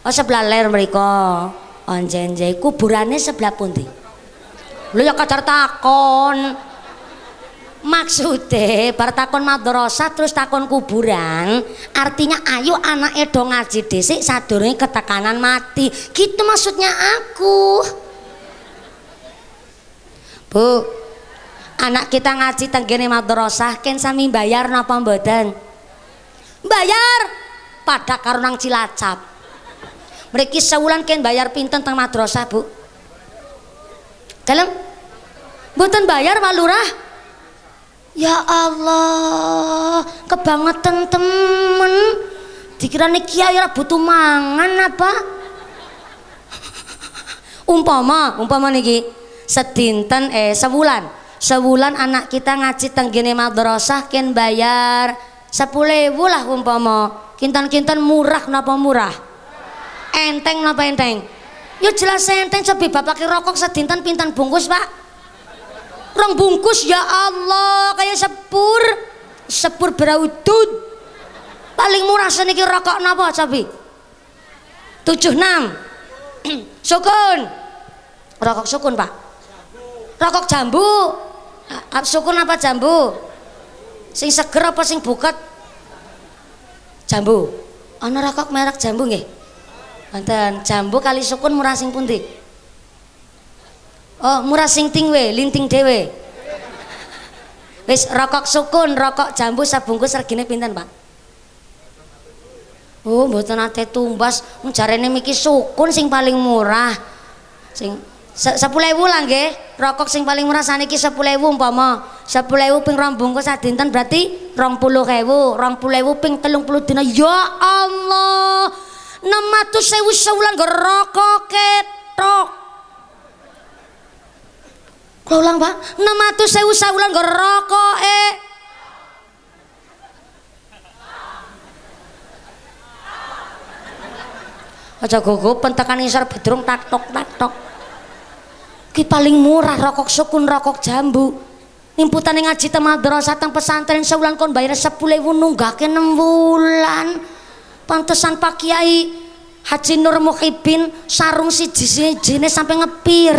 Oh sebelah ler mriko. Onjenje kuburane sebelah pundi? Lho ya kadar takon. Maksude bar takon madrasah terus takon kuburan, artinya ayo anake do ngaji dhisik sadurunge ketekanan mati. Gitu maksudnya aku. Bu, anak kita ngaji tenggene madrasah ken sami bayar napa mboten? Bayar pada karo nang Cilacap. Mriki sewulan ken bayar pinten teng madrasah, Bu? Dalem? Mboten bayar Pak Lurah? Ya Allah, kebangetan temen. Dikirane kiai ora butuh mangan apa? Umpama niki sedinten sewulan anak kita ngaji tenggene madrasah ken bayar 10.000 lah umpama. Kinten-kinten murah napa murah? Enteng napa enteng? Ya jelas enteng. Coba bapak rokok sedinten pinten bungkus Pak? 2 bungkus ya Allah, kayak sepur beraudud. Paling murah seniki rokok napa cobi? 76. Sukun. Rokok sukun Pak. Rokok jambu. Sukun apa jambu? Sing seger apa sing buket? Jambu. Ana rokok merek jambu nggih? Wonten. Jambu kali sukun murah sing pundi? Oh murah sing tingwe, linting dewe. Wis rokok sukun, rokok jambu sabungkus regine pinten Pak? Oh mboten ate tumbas, jarene miki sukun sing paling murah. Sing 10.000 lah nggih. Rokok sing paling murah saniki 10.000 umpama. 10.000 ping 2 bungkus sadinten berarti 20.000. 20.000 ping 30 dina. Ya Allah. 600.000 sewulan nggo rokok ketok. Kula ulang, Pak. 600.000 sewulan nggo rokoke. Aja gogopen tekan isor bedrung tak tok. Ki paling murah rokok sukun, rokok jambu. Nimputane ngaji teng madrasah teng pesantren sewulan kon bayar 10.000 nunggake 6 wulan. Pantesan Pak Kiai Haji Nur Muhibin sarung siji-sijine sampai ngepir.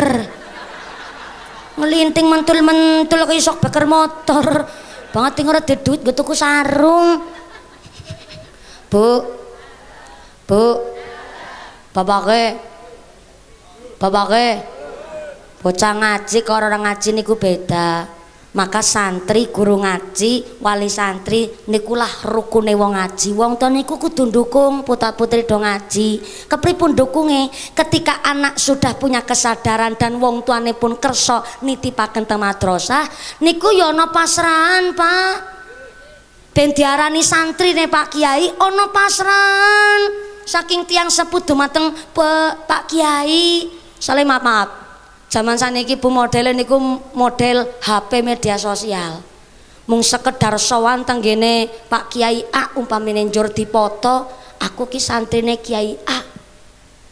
Ngelinting mentul-mentul kaya sok beker motor. Banget tinggal ada duit gue tuku sarung. Bu. Babake bocah ngaji karo orang ngaji niku beda. Maka santri guru ngaji, wali santri nikulah rukune wong ngaji. Wong tuwa niku kudu ndukung putra-putri do ngaji. Kepripun dukunge? Ketika anak sudah punya kesadaran dan wong tuane pun kersa nitipaken teng madrasah, niku ya ana pasrahan, Pak. Ben diarani santri ne Pak Kiai ana pasrahan. Saking tiang sepuh dumateng Pak Kiai. Saleh maaf. Zaman saniki Bu model niku model HP media sosial. Mung sekedar sowan tenggene Pak Kiai A umpamine njur dipoto, aku ki santrine Kiai A.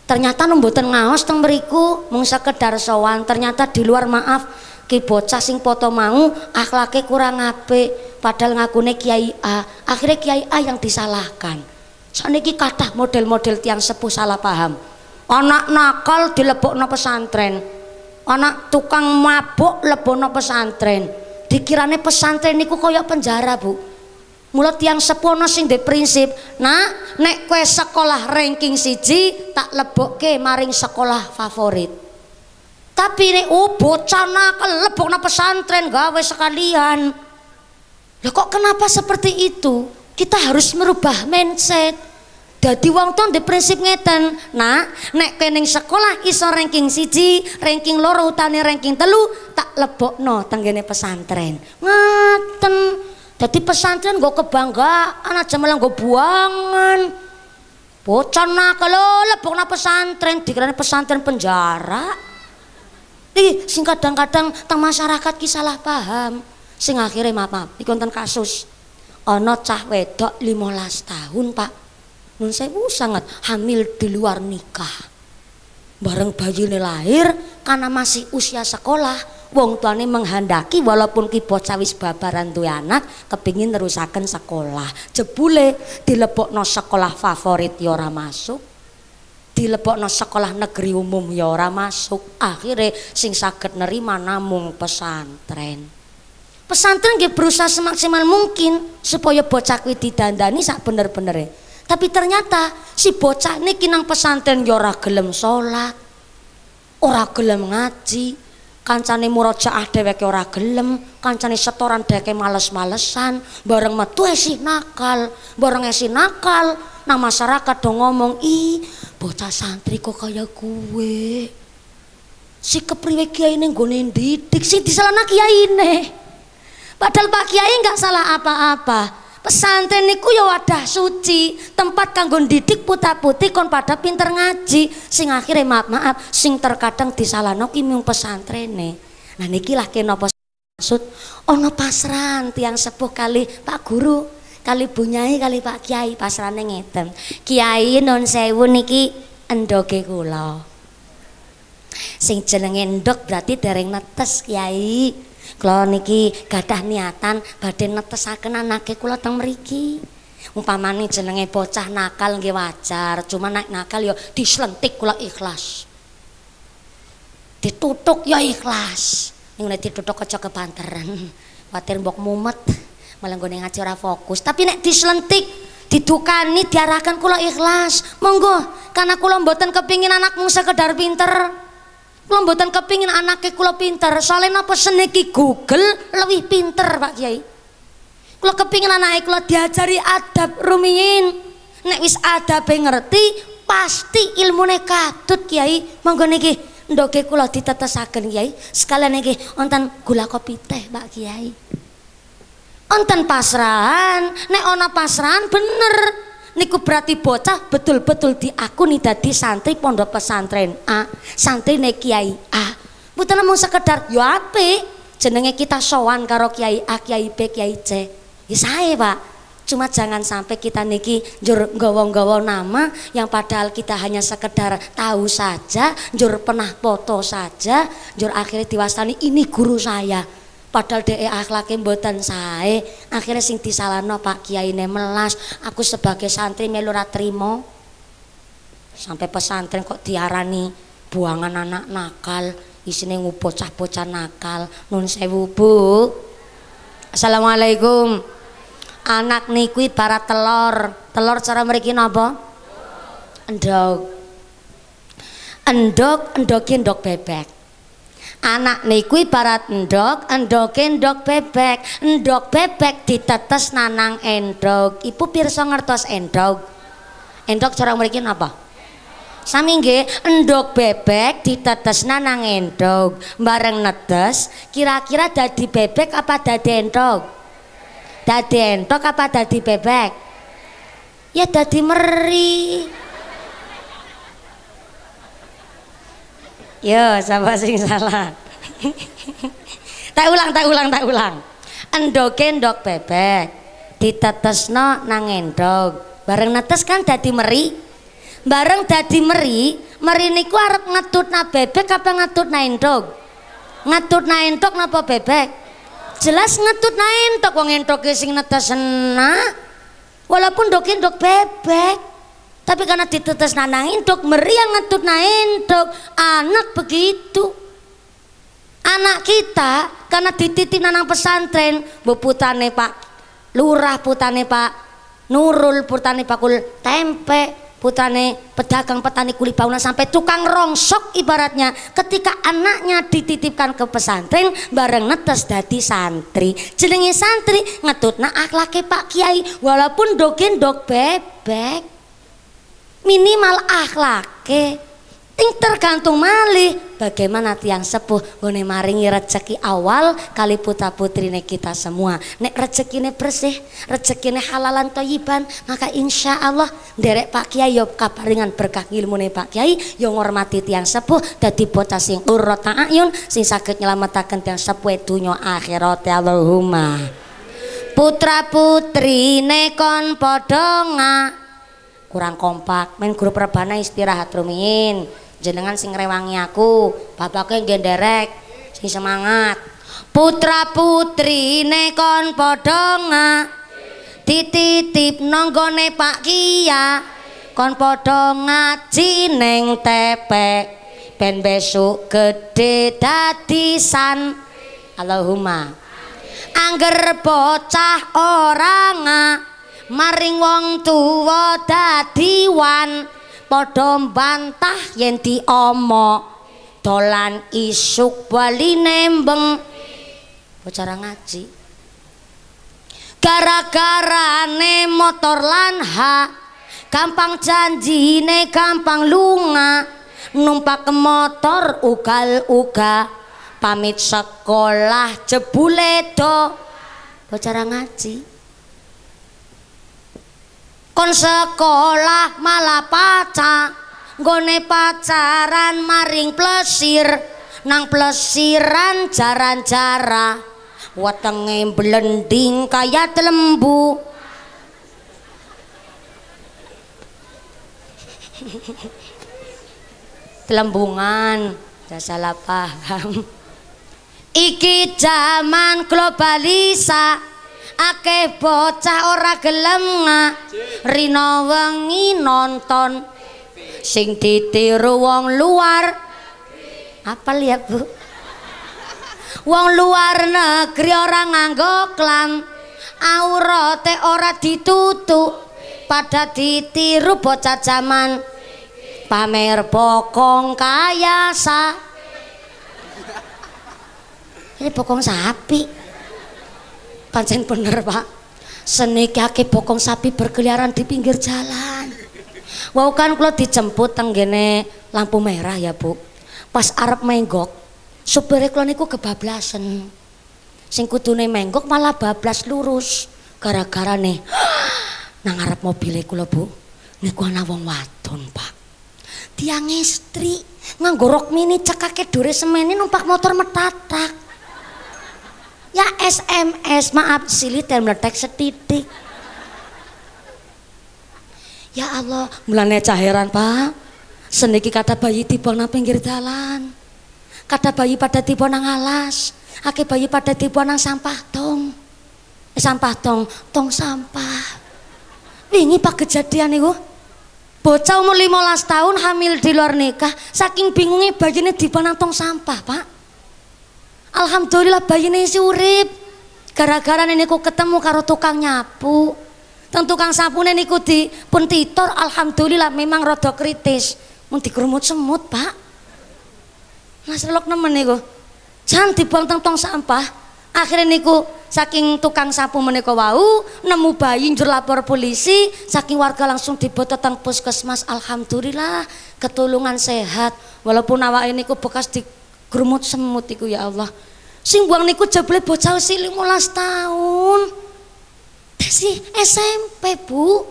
Ternyata mboten ngaos teng mriku, mung sekedar sowan. Ternyata di luar maaf ki bocah sing foto mau akhlake kurang apik, padahal ngakune Kiai A. Akhirnya Kiai A yang disalahkan. Saniki kathah model-model tiang sepuh salah paham. Anak nakal dilebokno pesantren, anak tukang mabuk lebono pesantren. Dikirane pesantren niku kaya penjara, Bu. Mula tiang sepuh ana sing ndek prinsip, "Nak, nek kowe sekolah ranking 1 tak lebokke maring sekolah favorit." Tapi nek bocah nakal lebokno pesantren gawe sekalian. Loh kok kenapa seperti itu? Kita harus merubah mindset. Dadi wong tuwa ndek prinsip ngeten, "Nak, nek kowe ning sekolah iso ranking 1, ranking 2 utane ranking 3, tak lebokno tenggene pesantren." Ngaten. Dadi pesantren nggo kebanggaan aja malah nggo buangan. Bocah nakal lebokno pesantren, dikirane pesantren penjara. Sing kadang-kadang teng masyarakat ki salah paham. Sing akhire maaf, iki wonten kasus. Ana cah wedok 15 tahun, Pak. Nun sewu sangat hamil di luar nikah. Bareng bayine lahir karena masih usia sekolah, wong tuane menghendaki walaupun ki bocah wis babaran duwe anak, kepingin nerusaken sekolah. Jebule dilebokno sekolah favorit ya ora masuk. Dilebokno sekolah negeri umum ya ora masuk. Akhire sing saged nerima namung pesantren. Pesantren nggih berusaha semaksimal mungkin supaya bocah kuwi didandani sak bener-benere. Tapi ternyata si bocah niki nang pesantren ya ora gelem salat, ora gelem ngaji, kancane murojaah dheweke ora gelem, kancane setoran dheweke males-malesan, bareng metu esih nakal, bareng esih nakal, nang masyarakat do ngomong, "Ih, bocah santri kok kaya kuwe. Si kepriwe kiyaine nggone ndidik, sing disalahna kiyaine." Padahal Pak Kiai nggak salah apa-apa. Pesantren niku ya wadah suci, tempat kanggo didik putra-putri kon pada pinter ngaji. Sing akhire maaf sing terkadang disalahno ki mung pesantrene. Nah niki lah kenapa maksud ana pasran tiang sepuh kali Pak Guru, kali Bu Nyai, kali Pak Kiai, pasrane ngeten. Kiai nun sewu niki endoge kula. Sing jenenge endog berarti dereng netes Kiai. Kula niki gadah niatan badhe netesaken anake kula teng mriki. Umpamane jenenge bocah nakal nggih wajar, cuma nek nakal ya dislentik kula ikhlas. Ditutuk ya ikhlas. Ning nek ditutuk aja kebanteran. Kuwatir mbok mumet, malah nggone ngaji ora fokus. Tapi nek dislentik, didukani, diarahkan kula ikhlas. Monggo, karena kula mboten kepingin anak mung sekedar pinter. Kula mboten kepingin anake kula pinter, soalnya napa seniki Google lebih pinter Pak Kiai. Kula kepingin anake kula diajari adab rumiyin. Nek wis adabe ngerti, pasti ilmune katut Kiai. Monggo niki ndoge kula ditetesaken Kiai sekalian iki wonten gula kopi teh Pak Kiai. Wonten pasrahan, nek ana pasrahan bener niku berarti bocah betul-betul diakuni dadi santri pondok pesantren A, santri nek Kiai A. Mboten namung sekedar yo apik jenenge kita sowan karo Kiai A, Kiai B, Kiai C. Ya sae Pak. Cuma jangan sampai kita niki njur nggawa-nggawa nama yang padahal kita hanya sekedar tahu saja, njur pernah foto saja, njur akhirnya diwastani ini guru saya. Padahal DE akhlake mboten sae, akhirnya sing disalahno Pak Kiai ne melas, aku sebagai santri melu ora trimo. Sampai pesantren kok diarani buangan anak nakal, isine bocah-bocah nakal. Nun sewu Bu. Assalamualaikum. Anak niku ibarat telur. Telur cara mriki napa? Endog. Endoke endog bebek. Anak niku ibarat endog, endoke endog bebek. Endog bebek ditetes nanang endog. Ibu pirsa ngertos endog? Endog cara mriki napa? Sami nggih, endog bebek ditetes nanang endog. Bareng netes, kira-kira dadi bebek apa dadi endog? Dadi entok apa dadi bebek? Ya dadi meri. Yo, sapa sing salah? tak ulang. Endoke endok bebek ditetesno nang endog. Bareng netes kan dadi meri. Bareng dadi meri niku arep ngetutna bebek apa ngetutna endog? Ngetutna endog napa bebek? Jelas ngetut entok wong entoke sing netesna walaupun ndok bebek tapi karena ditetes nanang entok meri yang ngetut entok. Anak begitu, anak kita karena dititip nanang pesantren, bu putane Pak Lurah, putane Pak Nurul, putane Pak Kul tempe, putrane pedagang petani kulit bangunan sampai tukang rongsok ibaratnya. Ketika anaknya dititipkan ke pesantren bareng netes dadi santri. Jenenge santri ngetutna akhlake Pak Kiai walaupun ndok bebek. Minimal akhlake. Ting tergantung malih bagaimana tiang sepuh ngene maringi rezeki awal kali putra putrine kita semua. Nek rezekine bersih, rezekine halalan thayyiban, maka insya Allah nderek Pak Kiai yo kaparingan berkah ilmune Pak Kiai yo ngormati tiang sepuh dadi bocah sing qurrata ayun sing saged nyelametaken tiang sepuh dunya akhirat. Allahumma. Putra putrine kon padha kurang kompak men grup rebana istirahat rumiyin. Jenengan sing rewangi aku, bapaknya genderek, sing semangat. Putra putri nekon podonga, dititip nonggone Pak Kia, kon podo ngaji neng tepek, ben besok gede dadisan. Allahumma. Angger bocah oranga, maring wong tuwa dadiwan. Padha bantah yen diomo dolan isuk bali nembeng bocah ngaji gara-garane motor lan gampang janjine gampang lunga numpak ke motor ugal-uga pamit sekolah jebule do bocah ngaji kon sekolah malah nggone pacaran maring plesir nang plesiran jaran-jara wetenge blending kaya lembu telembungan gak salah paham iki zaman globalisa akeh bocah ora gelem rino wengi nonton sing ditiru wong luar. Apal ya Bu? Wong luar negeri ora nganggo klam, aurate ora ditutup, pada ditiru bocah zaman pamer bokong kaya ini bokong sapi. Pancen bener Pak, senikake bokong sapi berkeliaran di pinggir jalan. Wau kan kalau dijemput tenggene lampu merah ya Bu, Pas arep menggok, supire kula niku kebablasan. Sing kudune menggok malah bablas lurus. Gara-gara nih nang ngarep mobile kula Bu. Niku ana wong wadon, Pak. Tiang istri nganggo rok mini cekake dure semene numpak motor metatak. Ya SMS, maaf siliter meletek setitik. Ya Allah, mulane caheran Pak. Seniki kata bayi tiba nang pinggir dalan. Kata bayi pada tiba nang alas. Ake bayi pada tiba nang sampah tong. Sampah tong sampah. Wingi Pak kejadian niku. Bocah umur 15 tahun hamil di luar nikah, saking bingungnya bayinya tiba nang tong sampah, Pak. Alhamdulillah bayinya isi urip. Gara-gara niku ketemu karo tukang nyapu. Teng tukang sapune niku dipun titor, alhamdulillah memang rada kritis. Mun dikerumut semut, Pak. Mas relok nemen niku. Jan dibuang teng tong sampah. Akhirnya niku saking tukang sapu menika wau nemu bayi njur lapor polisi, saking warga langsung diboto teng puskesmas. Alhamdulillah ketulungan sehat walaupun awake niku bekas digrumut semut iku ya Allah. Sing buang niku jebule bocah usia 15 tahun. Si SMP Bu,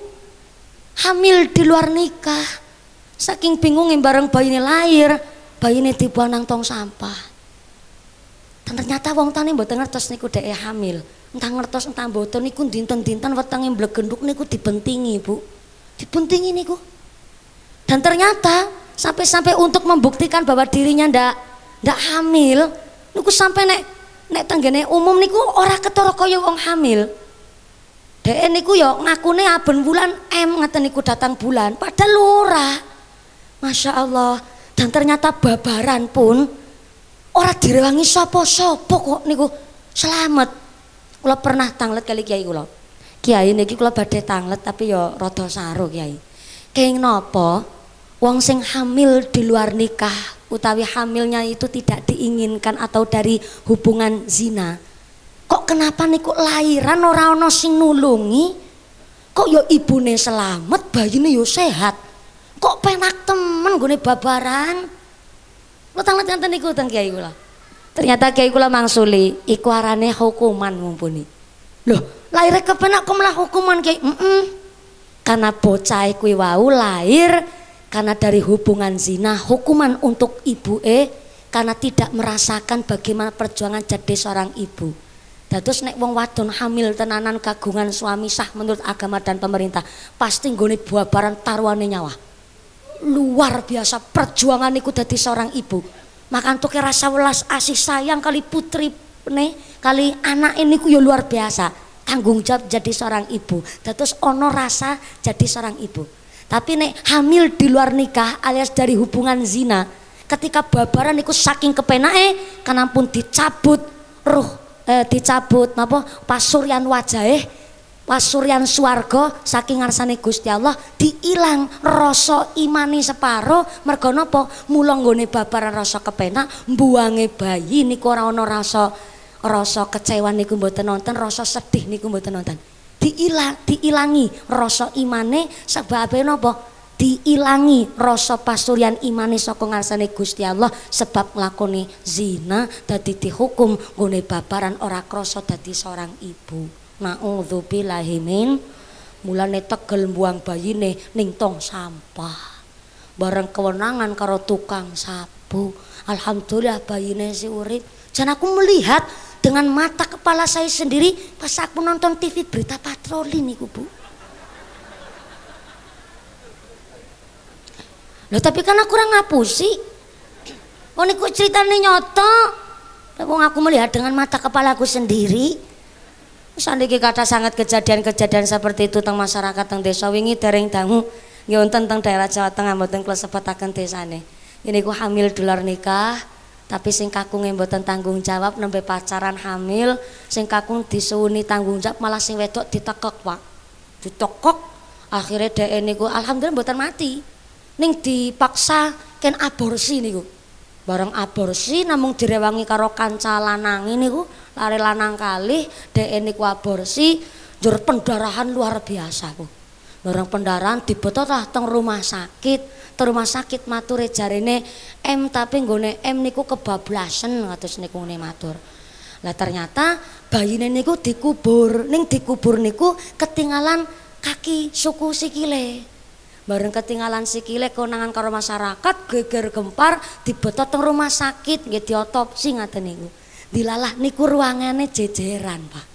hamil di luar nikah. Saking bingungnya bareng bayinya lahir, bayinya dibuang nang tong sampah. Dan ternyata wong tani mboten ngertos niku dhek hamil. Entah ngertos entah mboten niku dinten-dinten wetenge mblegenduk niku dibentingi, Bu. Dibentingi niku. Dan ternyata sampai untuk membuktikan bahwa dirinya ndak hamil, niku sampai nek tenggene umum niku ora ketara kaya wong hamil. Dhek niku ya ngakune aben bulan ngaten niku datang bulan, padahal ora. Masya Allah. Dan ternyata babaran pun ora direwangi sapa-sapa kok niku selamat. Kula pernah tanglet kali kiai kula. Kiai niki kula badhe tanglet tapi ya rada saru Kiai. Kenging napa wong sing hamil di luar nikah utawi hamilnya itu tidak diinginkan atau dari hubungan zina. Kok kenapa niku lahiran ora ana sing nulungi? Kok ya ibune selamat, bayine ya sehat. Kok penak temen nggone babaran? Lo tanglet ngenten niku teng kiai kula. Ternyata kiai kula mangsuli iku arane hukuman mumpuni. Loh, lahir kepenak kok malah hukuman kiai? Karena bocah kuwi wau lahir karena dari hubungan zina, hukuman untuk ibu karena tidak merasakan bagaimana perjuangan jadi seorang ibu. Dados nek wong wadon hamil tenanan kagungan suami sah menurut agama dan pemerintah, pasti nggone babaran taruhane nyawa. Luar biasa perjuangan niku dadi seorang ibu. Maka untuk rasa welas asih sayang kali putri kali anak ini ku ya luar biasa. Tanggung jawab jadi seorang ibu. Terus ono rasa jadi seorang ibu. Tapi nek hamil di luar nikah alias dari hubungan zina, ketika babaran niku saking kepenake karena pun dicabut dicabut napa pasuryan wajahe, pasuryan swarga saking ngarsane Gusti Allah, diilang rasa imani separo. Mergo napa? Mula nggone babaran rasa kepenak, mbuange bayi niku ora ana rasa kecewa niku mboten nonton, rasa sedih niku mboten nonton. Diilangi rasa imane sebabe napa? Diilangi rasa pasuryan imane saka ngarsane Gusti Allah sebab nglakoni zina dadi dihukum nggone babaran ora krasa dadi seorang ibu. Na'udzubillahi min, mulane tegel mbuang bayine ning tong sampah. Bareng kewenangan karo tukang sapu. Alhamdulillah bayine si urip. Dan aku melihat dengan mata kepala saya sendiri pas aku nonton TV berita patroli niku, Bu. Loh tapi kan aku ora ngapusi. Oh niku ceritane nyoto. Wong aku melihat dengan mata kepala aku sendiri. Sandiki kata sangat kejadian-kejadian seperti itu teng masyarakat teng desa wingi dereng dangu nggih wonten teng daerah Jawa Tengah mboten kula sebutaken desane. Ini ku hamil di luar nikah tapi sing kakung mboten tanggung jawab nembe pacaran hamil, sing kakung disuwuni tanggung jawab malah sing wedok ditekek, Pak. Ditekek akhirnya dhek niku alhamdulillah mboten mati. Ning dipaksa ken aborsi niku. Bareng aborsi namung direwangi karo kanca lanang niku, lare lanang kalih dhek niku aborsi, njur pendarahan luar biasa, Bu. Bareng pendarahan dibeto tah teng rumah sakit. Teng rumah sakit mature jarene tapi nggone niku kebablasan kados niku ngene matur. Lah ternyata bayine niku dikubur. Ning dikubur niku ketinggalan kaki suku sikile. Bareng ketinggalan sikile konangan karo masyarakat geger gempar dibeto teng rumah sakit nggih diotopsi ngaten niku. Dilalah niku ruangane jejeran, Pak.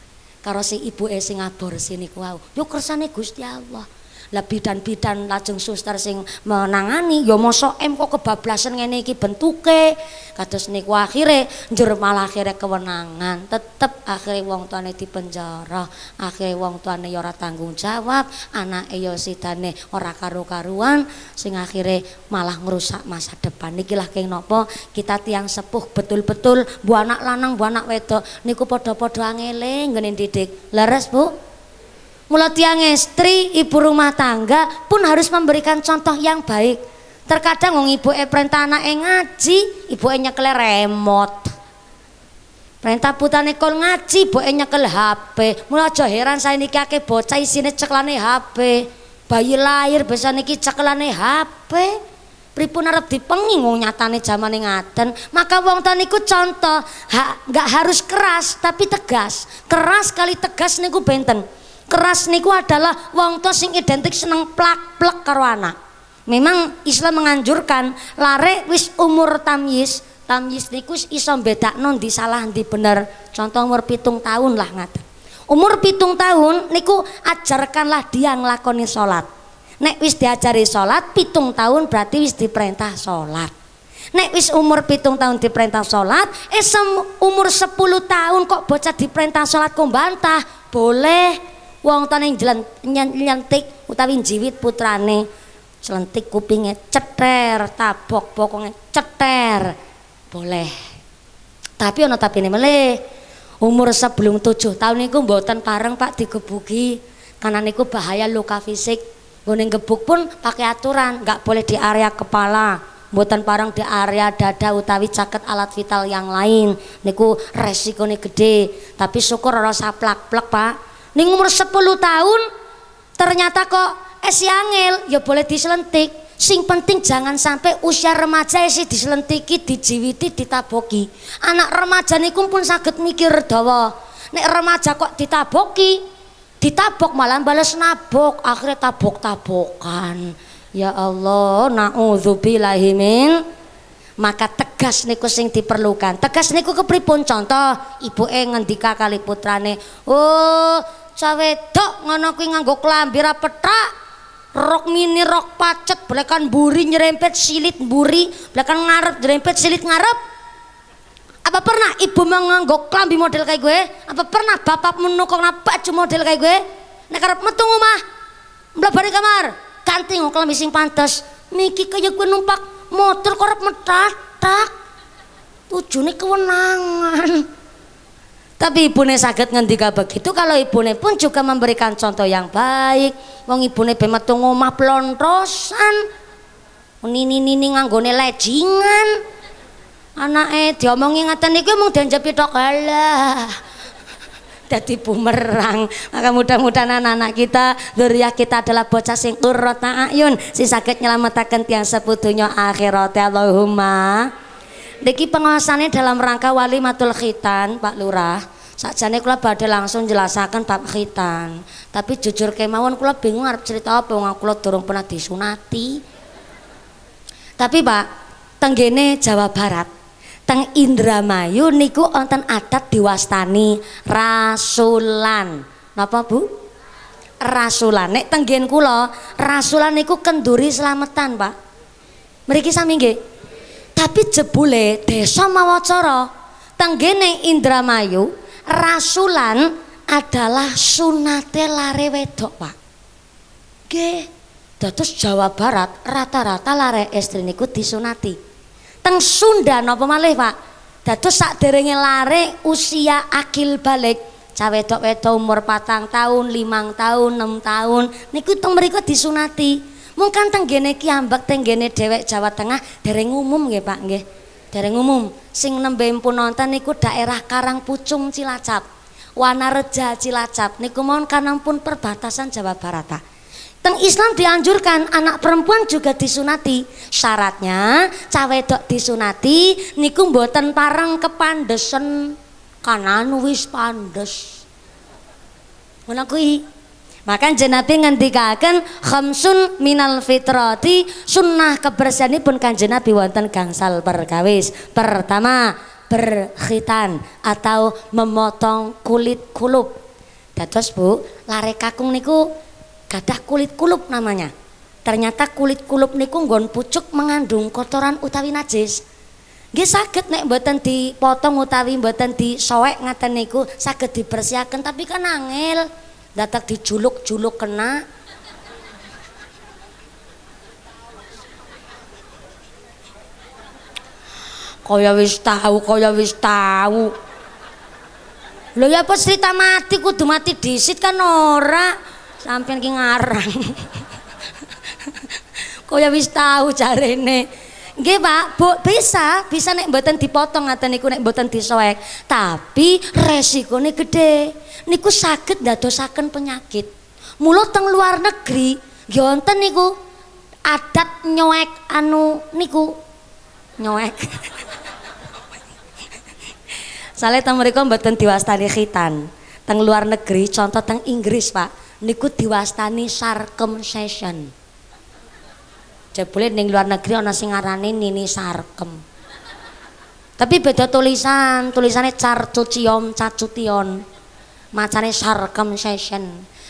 Karo si ibuke sing aborsi niku wau. Yo kersane Gusti Allah. Lah bidan-bidan lajeng suster sing menangani ya mosok kok kebablasan ngene iki bentuke kados niku akhire njur malah akhire kewenangan tetep akhire wong tuane dipenjara akhire wong tuane ya ora tanggung jawab anake ya sidane ora karu-karuan sing akhire malah ngrusak masa depan niki lah keng napa kita tiang sepuh betul-betul bu anak lanang bu anak wedok niku padha-padha angele nggone didik leres Bu. Mula tiang istri, ibu rumah tangga pun harus memberikan contoh yang baik. Terkadang wong ibu perintah anake ngaji, ibu nyekel remote. Perintah putane kon ngaji, ibu nyekel HP. Mula aja heran saiki akeh bocah isine ceklane HP. Bayi lahir biasa niki ceklane HP. Pripun arep dipengi wong nyatane zamane ngaten. Maka wong ta niku contoh, nggak harus keras tapi tegas. Keras kali tegas niku benten. Keras niku adalah wong tua sing identik seneng plak-plek karo anak. Memang Islam menganjurkan lare wis umur tamyiz. Tamyiz niku iso bedakno ndi salah ndi bener. Contoh umur 7 tahun lah ngaten. Umur 7 tahun niku ajarkanlah dia nglakoni salat. Nek wis diajari salat 7 tahun berarti wis diperintah salat. Nek wis umur 7 tahun diperintah salat, umur 10 tahun kok bocah diperintah salat kok bantah? Boleh. Wong tane nyentik utawi jiwit putrane celentik kupinge ceter tabok bokonge ceter boleh tapi ana tapine meleh umur sebelum 7 tahun niku mboten pareng Pak digebuki karena niku bahaya luka fisik nggone gebuk pun pakai aturan nggak boleh di area kepala mboten pareng di area dada utawi caket alat vital yang lain niku resikone gede tapi syukur ora saplak-plek Pak. Ning umur 10 tahun ternyata kok angel ya boleh diselentik. Sing penting jangan sampai usia remaja isi diselentiki, dijiwiti, ditaboki. Anak remaja niku pun saged mikir dawa. Nek remaja kok ditaboki, ditabok malah bales nabok, akhirnya tabok-tabokan. Ya Allah, naudzubillahi min. Maka tegas niku sing diperlukan. Tegas niku kepripun contoh ibuke ngendika kali putrane, "Oh, cah wedok ngono kuwi nganggo klambi ra pethak, rok mini rok pacet, blekan mburi nyerempet silit mburi, blekan ngarep nyerempet silit ngarep." Apa pernah ibu nganggo klambi model kayak gue? Apa pernah bapak menukokna baju model kayak gue? Nek arep metu omah, mlebare kamar, ganti nggo klambi sing pantes. Niki kaya gue numpak motor korep metatak tujuane kewenangan tapi ibune saged ngendika begitu kalau ibune pun juga memberikan contoh yang baik wong ibune be metu ngomah plontosan nini nganggone lejingan anake diomongi ngaten niku mung dianjepi tok alah dadi bumerang. Maka mudah-mudahan anak-anak kita, dzurriyyah kita adalah bocah sing qurrata ayun, sing saged nyelametaken tiyang sepudunya akhirat. Allahumma. Niki pengawasannya dalam rangka walimatul khitan, Pak Lurah. Sakjane kula badhe langsung jelasaken bab khitan. Tapi jujur kemawon kula bingung arep cerita apa wong kula durung pernah disunati. Tapi Pak, tenggene Jawa Barat teng Indramayu niku wonten adat diwastani rasulan. Napa Bu? Rasulan. Nek tenggen kula, rasulan niku kenduri slametan, Pak. Mriki sami nggih. Tapi jebule desa Mawacara tenggene Indramayu, rasulan adalah sunate lare wedok, Pak. Nggih. Dados Jawa Barat rata-rata lare estri niku disunati. Teng Sunda napa malih Pak dados sakderenge lare usia akil balik cah wedok-wedok umur 4 tahun 5 tahun 6 tahun niku teng mriku disunati mungkin tenggene kiambak tenggene dewek Jawa Tengah dereng umum nggih Pak nggih dereng umum sing nembe pun nonton niku daerah Karangpucung Cilacap Wanareja Cilacap niku mohon kanang pun perbatasan Jawa Barat Pak Teng Islam dianjurkan anak perempuan juga disunati. Syaratnya cah wedok disunati niku mboten pareng kepandesen kanan wis pandes. Ngono kuwi. Maka Nabi ngendikaken khamsun minal fitrati, sunnah kebersihanipun Kanjeng Nabi wonten gangsal perkawis. Pertama, berkhitan atau memotong kulit kulup. Dados Bu, lare kakung niku gadah kulit kulup namanya. Ternyata kulit kulup niku nggon pucuk mengandung kotoran utawi najis. Nggih saged nek mboten dipotong utawi mboten disowek ngaten niku saged dibersihaken, tapi kan angel. Dadak dijuluk-juluk kena. Kaya wis tahu. Lho ya apa cerita mati kudu mati disit kan ora. Sampeyan ki ngarang. Kaya wis tahu jarene. Nggih Pak, Bu, bisa nek mboten dipotong ngaten niku nek mboten disoek. Tapi resikone gede. Niku saged ndadosaken penyakit. Mula teng luar negeri nggih wonten niku adat nyoek niku nyoek. Sale teng mriku mboten diwastani khitan. Teng luar negeri contoh teng Inggris Pak niku diwastani circumcision. Jebule ning luar negeri ana sing ngarani nini sarkem. Tapi beda tulisannya carcucion, cacution. Macane circumcision.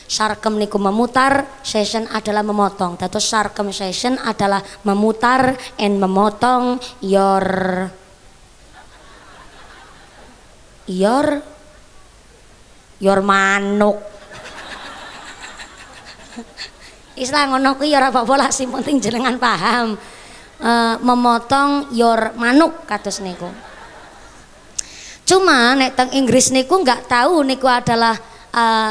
Sarkem niku memutar, session adalah memotong. Dados circumcision adalah memutar and memotong your manuk. Islah ngono kuwi ya ora apa-apa lah, sing penting jenengan paham. Memotong your manuk kados niku. Cuma nek teng Inggris niku nggak tahu niku adalah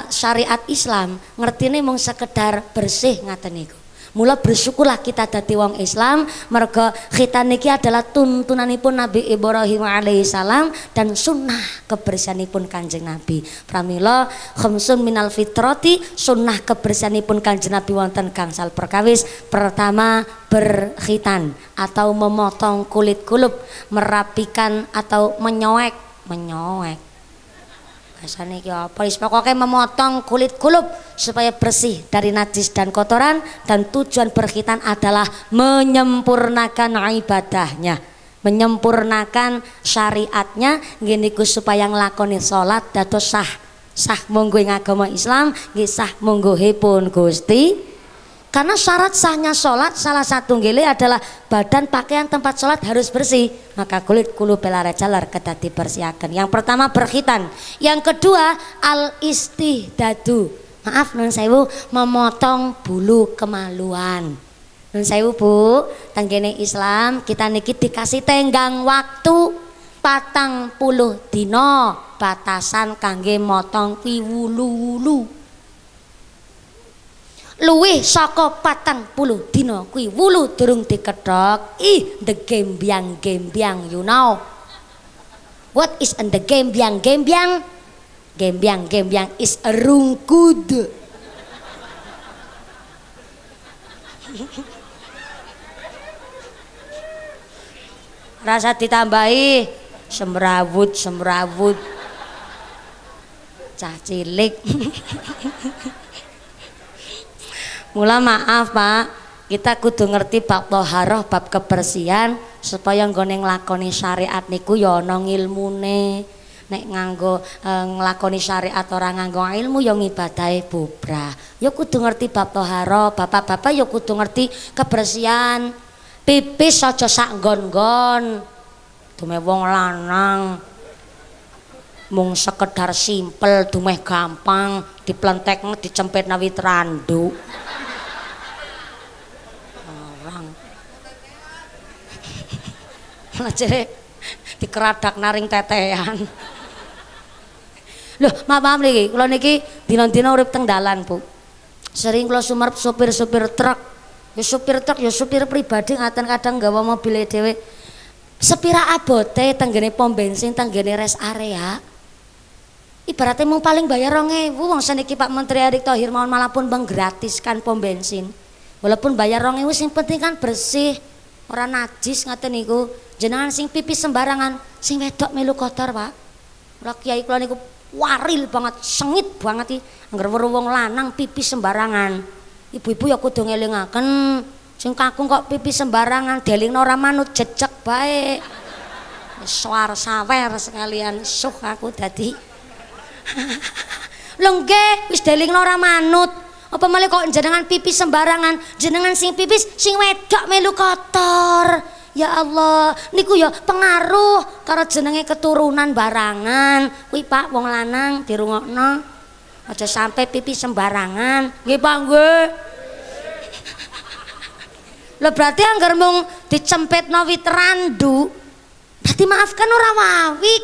syariat Islam, ngertine mung sekedar bersih ngaten niku. Mula bersyukurlah kita dadi wong Islam merga khitan niki adalah tuntunanipun Nabi Ibrahim alaihissalam dan sunnah kebersihanipun Kanjeng Nabi. Pramila khamsun minal fitrati, sunnah kebersihanipun Kanjeng Nabi wonten gangsal perkawis. Pertama, berkhitan atau memotong kulit kulup, merapikan atau menyoek. Bahasane iki apa? Wis pokoke memotong kulit kulup supaya bersih dari najis dan kotoran, dan tujuan berkhitan adalah menyempurnakan ibadahnya, menyempurnakan syariatnya nggih niku supaya nglakoni salat dados sah monggo ing agama Islam nggih sah monggohipun Gusti. Karena syarat sahnya sholat salah satu gile adalah badan pakaian tempat sholat harus bersih, maka kulit kulup belare jalar kedah dibersihaken. Yang pertama berkhitan, yang kedua al istihdadu, maaf nun sewu, memotong bulu kemaluan. Nun sewu Bu, tanggene Islam kita niki dikasih tenggang waktu 40 dino batasan kangge motong pi wulu-wulu. Luwih saka 40 dina kuwi wulu durung dikedhok. The gembyang you know. What is in the gembyang? Gembyang is a rungkud. Rasa ditambahi semrawut cah cilik. Mula maaf Pak, kita kudu ngerti bab thaharah, bab kebersihan supaya nggone nglakoni syariat niku ya ana ngilmune. Nek nganggo nglakoni syariat ora nganggo ilmu ya ngibadahe bubrah. Ya kudu ngerti bab thaharah, bapak-bapak ya kudu ngerti kebersihan. Pipis aja sak nggon-nggon. Dume wong lanang mung sekedar simpel, dumeh gampang, diplentekne dicempet nawit randuk. Lajere dikeradak naring tetean. Loh, maaf niki, kula niki dina-dina urip teng dalan, Bu. Sering kula sumerep supir-supir truk. Ya supir truk, ya supir pribadi ngaten kadang nggawa mobile dhewe. Sepira abote tenggene pom bensin, tenggene rest area. Ibaratnya mau paling bayar 2.000 wong seniki Pak Menteri Erick Thohir mau malah pun menggratiskan pom bensin. Walaupun bayar 2.000 sing penting kan bersih, ora najis ngaten niku. Jenengan sing pipis sembarangan, sing wedok melu kotor, Pak. Ora kiai kula niku waril banget, sengit banget iki. Angger weruh wong lanang pipis sembarangan. Ibu-ibu ya kudu ngelingaken, sing kakung kok pipis sembarangan, delingno ora manut jejeg bae. Suar sawer sekalian, suh aku dadi. Lho nggih, wis delingno ora manut. Apa malah kok jenengan pipis sembarangan, jenengan sing pipis sing wedok melu kotor. Ya Allah, niku ya pengaruh karo jenenge keturunan barangan. Kuwi Pak wong lanang dirungokno. Aja sampai pipis sembarangan. Nggih Pak nggih. Lho berarti anggar mung dicempetno wit randu. Berarti maafkan ora wawik.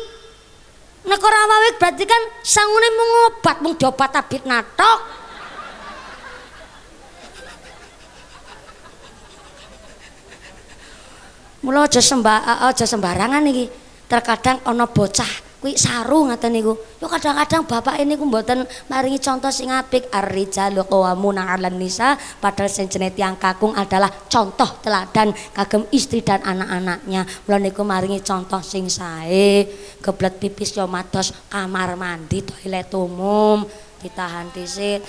Nek ora wawik berarti kan sangune mung obat, mung diobat abit natok. Mula aja sembarangan iki. Terkadang ana bocah kuwi saru ngaten niku. Yo kadang-kadang bapak ini ku mboten maringi contoh sing apik. Ar-rijalu qawwamuna 'alan nisa, padahal sing jenenge tiyang kakung adalah contoh teladan kagem istri dan anak-anaknya. Mula niku maringi contoh sing sae. Geblet pipis yo mados kamar mandi, toilet umum, ditahan dhisik.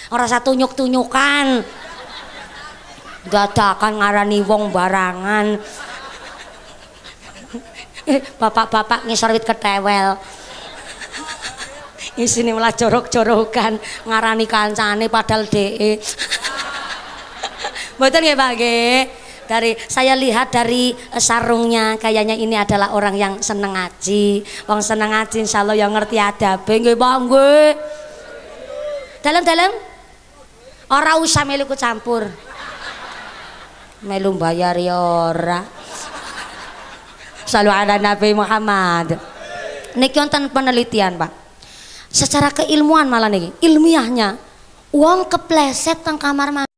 Ora satunyuk-tunyukan. Dadakan ngarani wong barangan. Bapak-bapak ngisor wit ketewel. Isine malah jorok-jorokan ngarani kancane padahal DE. Mboten nggih Pak nggih. Saya lihat dari sarungnya kayaknya ini adalah orang yang seneng ngaji. Wong seneng ngaji insyaallah yang ngerti adabe nggih Pak nggih. Dalem-dalem ora usah melu campur. Melu bayar ya ora. Shallu ala Nabi Muhammad. Niki wonten penelitian, Pak. Secara keilmuan malah niki, ilmiahnya wong kepleset teng kamar mandi.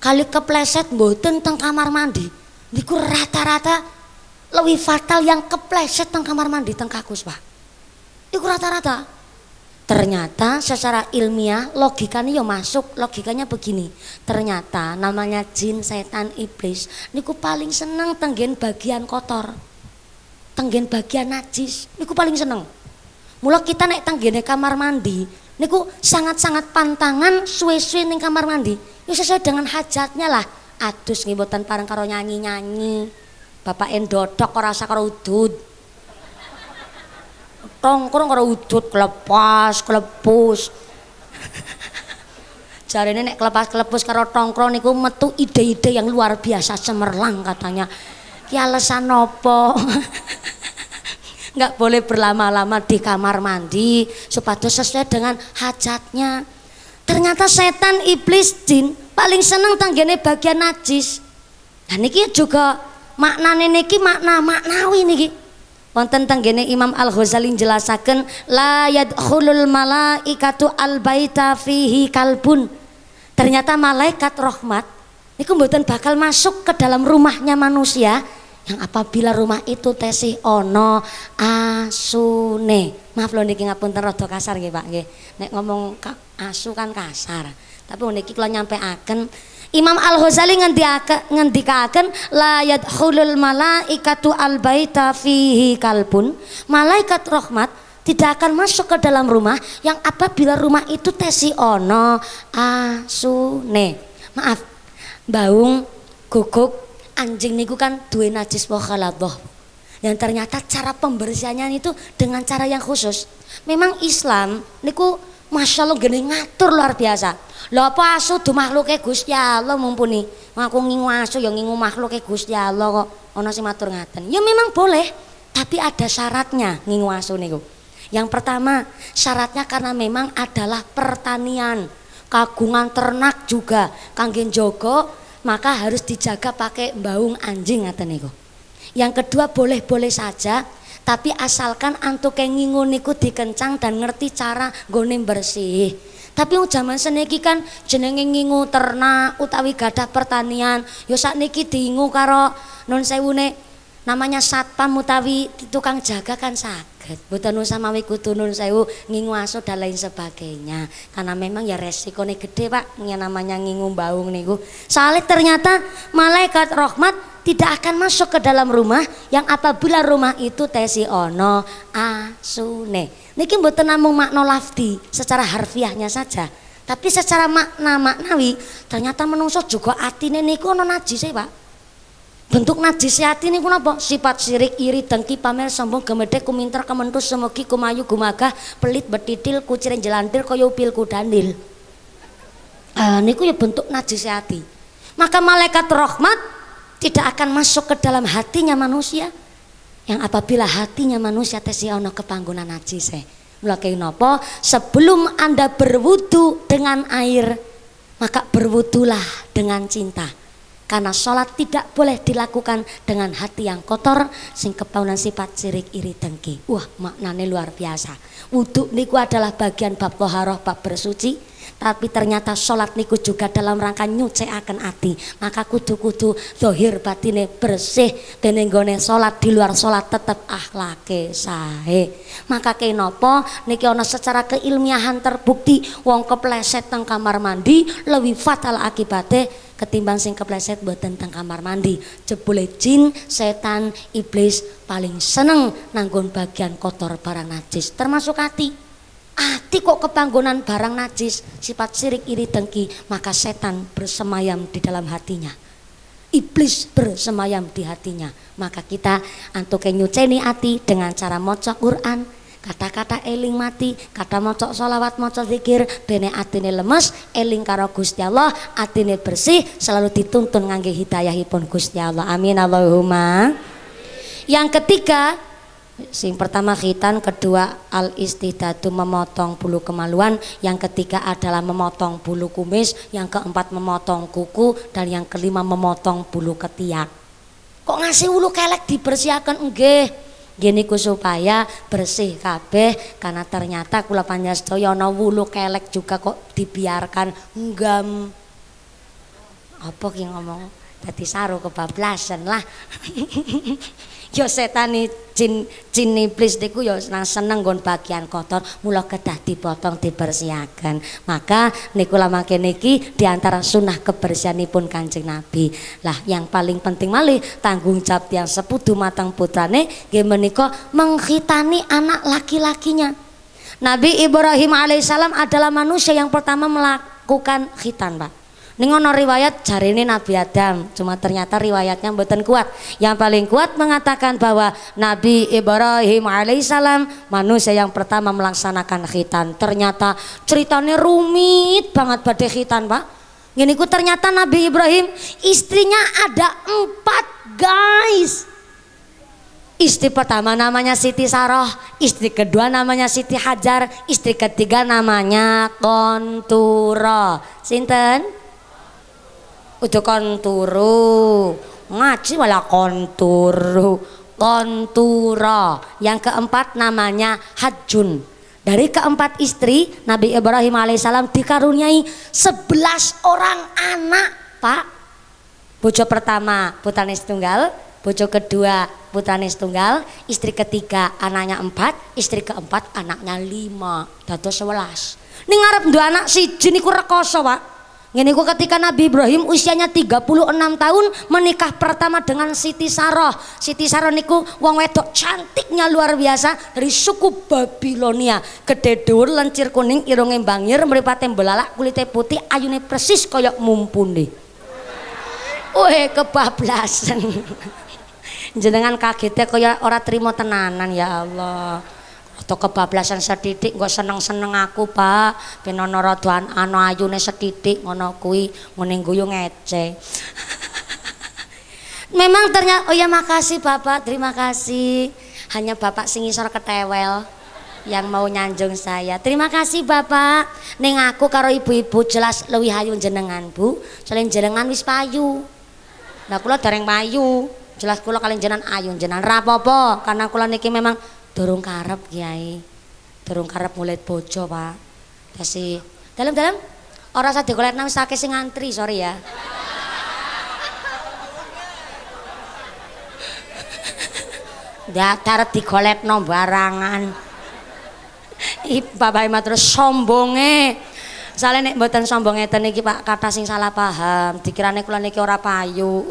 Kali kepleset mboten teng kamar mandi. Niku rata-rata lebih fatal yang kepleset teng kamar mandi teng kakus, Pak. Niku rata-rata. Ternyata secara ilmiah logikanya ya masuk, logikanya begini. Ternyata namanya jin, setan, iblis niku paling seneng tenggen bagian kotor. Tenggen bagian najis niku paling seneng. Mula kita naik tenggene kamar mandi niku sangat-sangat pantangan suwe-suwe ning kamar mandi. Ya sesuai dengan hajatnya lah. Adus nggih mboten pareng karo nyanyi-nyanyi. Bapak endodok ora usah karo udud. Tongkrong karo udud kelepas, kelepus. Jarene nek kelepas-kelepus karo tongkrong niku metu ide-ide yang luar biasa cemerlang katanya. Ki alasan nopo? Nggak boleh berlama-lama di kamar mandi supaya sesuai dengan hajatnya. Ternyata setan, iblis, jin paling seneng tanggane bagian najis. Nah niki juga maknane niki maknawi niki. Wonten tanggane Imam Al-Ghazali jelasaken la yadkhulul malaikatu al-baita fihi kalbun. Ternyata malaikat rahmat niku mboten bakal masuk ke dalam rumahnya manusia yang apabila rumah itu tesih ono asune. Maaf lho niki ngapunten rada kasar nggih Pak nggih. Nek ngomong asu kan kasar. Tapi niki kula nyampeaken Imam Al-Ghazali ngendikaken la yadkhulul malaikatu al-baita fihi kalbun. Malaikat rahmat tidak akan masuk ke dalam rumah yang apabila rumah itu tesih ono asune. Maaf. Baung, guguk, anjing niku kan duwe najis wa khaladhah. Dan ternyata cara pembersihannya itu dengan cara yang khusus. Memang Islam niku Masya Allah gini ngatur luar biasa. Lho apa asu du makhluke Gusti Allah mumpuni. Aku ngingu asu ya ngingu makhluke Gusti Allah kok. Ana sing matur ngaten. Ya memang boleh, tapi ada syaratnya ngingu asu niku. Yang pertama, syaratnya karena memang adalah pertanian. Kagungan ternak juga kangge njogo, maka harus dijaga pakai baung anjing ngaten niku. Yang kedua boleh-boleh saja, tapi asalkan antuk yang ngingu niku dikencang dan ngerti cara nggone bersih. Tapi zaman seniki kan jenenge ngingu ternak utawi gadah pertanian, yo sakniki diingu karo non sewune namanya satpam utawi tukang jaga kan saged. saged. Mboten usah mawi kudu nun sewu ngingu aso dan lain sebagainya. Karena memang ya resikonya gede Pak, yang namanya ngingu baung niku. Soalnya ternyata malaikat rahmat tidak akan masuk ke dalam rumah yang apabila rumah itu tesi ono asune. Niki mboten namung makna lafdi secara harfiahnya saja, tapi secara makna maknawi ternyata menungso juga atine niku ono najise Pak. Bentuk najis hati ini kenapa? Sifat sirik, iri, dengki, pamer, sombong, gemedek, kuminter, kementus, semogi, kumayu, gumagah, pelit, betitil, kuciren, jelantir, kaya upil, kudandil. Niku ya bentuk najis hati. Maka malaikat rahmat tidak akan masuk ke dalam hatinya manusia yang apabila hatinya manusia tesi ono kepanggonan najis. Mula kenapa sebelum Anda berwudu dengan air, maka berwudulah dengan cinta. Karena sholat tidak boleh dilakukan dengan hati yang kotor sing kepaunan sifat sirik, iri, dengki. Wah, maknanya luar biasa. Wudhu niku adalah bagian bab toharoh, bab bersuci. Tapi ternyata sholat niku juga dalam rangka nyucikaken ati. Maka kudu-kudu zahir batine bersih. Dene nggone sholat, di luar sholat tetap akhlake sae. Maka kenapa niki ana secara keilmiahan terbukti wong kepleset teng kamar mandi lebih fatal akibate ketimbang sing kepleset mboten teng kamar mandi. Jebule jin, setan, iblis paling seneng nanggon bagian kotor barang najis termasuk hati. Hati kok kepanggonan barang najis, sifat sirik, iri, dengki, maka setan bersemayam di dalam hatinya. Iblis bersemayam di hatinya. Maka kita antuke nyuceni hati dengan cara maca Quran, kata-kata eling mati, kata maca sholawat, maca zikir, dene atine lemes, eling karo Gusti Allah, atine bersih, selalu dituntun ngangge hidayahipun Gusti Allah. Amin Allahumma. Yang ketiga, sing pertama khitan, kedua al istihdadu memotong bulu kemaluan, yang ketiga adalah memotong bulu kumis, yang keempat memotong kuku, dan yang kelima memotong bulu ketiak. Kok ngasih ulu kelek dibersihkan nggih? Gini ku supaya bersih kabeh, karena ternyata kula panjenengan ana wulu kelek juga kok dibiarkan nggam. Apa ki ngomong? Dadi saru kebablasan lah. Yo setan jin iblis niku yo seneng nggon bagian kotor, mula kedah dipotong dibersihaken. Maka niku lamake niki diantara sunnah kebersihanipun Kanjeng Nabi. Lah yang paling penting malih tanggung jawab yang sepudu mateng putrane nggih menika menghitani anak laki-lakinya. Nabi Ibrahim alaihissalam adalah manusia yang pertama melakukan khitan, Pak. Ning ana riwayat jarine Nabi Adam, cuma ternyata riwayatnya mboten kuat. Yang paling kuat mengatakan bahwa Nabi Ibrahim alaihissalam manusia yang pertama melaksanakan khitan. Ternyata ceritanya rumit banget badhe khitan, Pak. Ngene ku ternyata Nabi Ibrahim istrinya ada 4, guys. Istri pertama namanya Siti Saroh, istri kedua namanya Siti Hajar, istri ketiga namanya Konturo. Sinten? Udah konturu, ngaji malah konturu, konturo. Yang keempat namanya Hajjun. Dari keempat istri Nabi Ibrahim alaihissalam dikaruniai 11 orang anak, Pak. Bojo pertama putrane setunggal, bojo kedua putrane setunggal, istri ketiga anaknya 4, istri keempat anaknya 5, dados 11. Ning arep duwe anak siji niku rekoso, Pak. Ngene ku ketika Nabi Ibrahim usianya 36 tahun menikah pertama dengan Siti Saroh. Siti Saroh niku wong wedok cantiknya luar biasa dari suku Babilonia. Gede dhuwur, lencir kuning, irunge bangir, mripate belalak, kulite putih, ayune persis kaya mumpuni. Weh, kebablasan. Jenengan kagetnya kaya ora trimo tenanan, ya Allah. Atau kebablasan setitik nggak seneng aku, Pak. Ben ana rada ana ayune setitik ngono kuwi ngene guyu ngece. Memang ternyata, oh ya makasih Bapak, terima kasih. Hanya Bapak sing isor ketewel yang mau nyanjung saya. Terima kasih Bapak. Ning aku karo ibu-ibu jelas luwih ayu jenengan, Bu. Soalnya jenengan wis payu. Nah kula dereng payu. Jelas kula kalian jenengan ayu, jenengan rapopo karena kula niki memang durung karep Kiai, durung karep mulit bojo, Pak. Dasi dalam ora usah digolekna wis akeh sing ngantri, sorry ya. datar digolekno barangan. Bapak matur sombonge. Soalnya nek mboten sombong ngeten iki Pak, kata sing salah paham. Dikirane kula niki ora payu.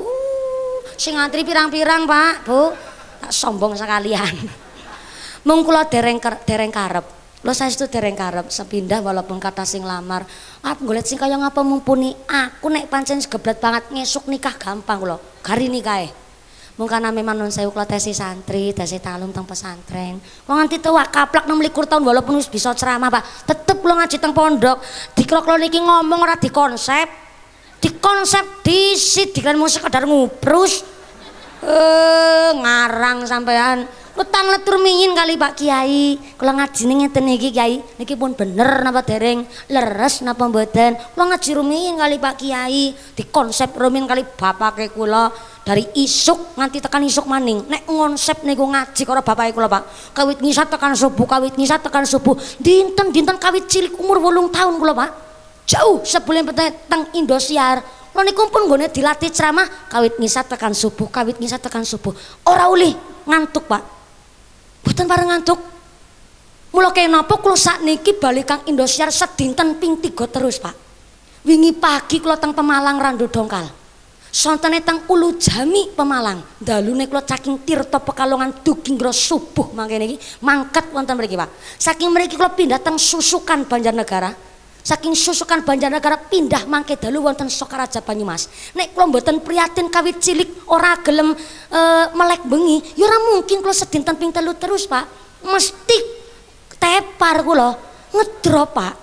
Sing ngantri pirang-pirang Pak, Bu. Tak sombong sekalian. Mung kula dereng karep. Lho saestu dereng karep sepindah walaupun kata sing lamar. Arep golek sing kaya ngapa mumpuni aku nek pancen geblet banget ngesuk nikah gampang lho. Gari nikahe. Mungkana memang nun sewu kula tesi santri, tesi talum teng pesantren. Kok nganti tuwa kaplak 26 tahun walaupun wis bisa ceramah, Pak. Tetep kula ngaji teng pondok. Dikira-kira niki ngomong ora dikonsep. Dikonsep disit dikira mung sekedar ngubrus. Ngarang sampean. Utang letur mingin kali Pak Kiai. Kula ngaji ngeten niki Kiai. Niki pun bener napa dereng? Leres napa mboten? Kula ngaji rumiyin kali Pak Kiai. Dikonsep rumiyin kali bapake kula. Dari isuk nganti tekan isuk maning nek ngonsep niku ngaji karo bapake kula Pak kawit ngisat tekan subuh dinten kawit cilik umur 8 tahun kula Pak jauh sebelum teng Indosiar kula niku pun nggone dilatih ceramah kawit ngisat tekan subuh ora ulih ngantuk Pak mboten pareng ngantuk mula kenapa kula sakniki bali kang Indosiar sedinten ping 3 terus Pak wingi pagi kula teng Pemalang Randu Dongkal sontene teng Ulu Jami Pemalang dalune kula saking Tirta Pekalongan dugi ngro subuh mangkene iki mangkat wonten mriki Pak saking mriki kula pindah teng Susukan Banjarnegara saking Susukan Banjarnegara pindah mangke dalu wonten Sokaraja Banyumas nek kula mboten prihatin kawit cilik ora gelem melek bengi ya ora mungkin kula sedinten ping 3 terus Pak mesti tepar kula ngedrop Pak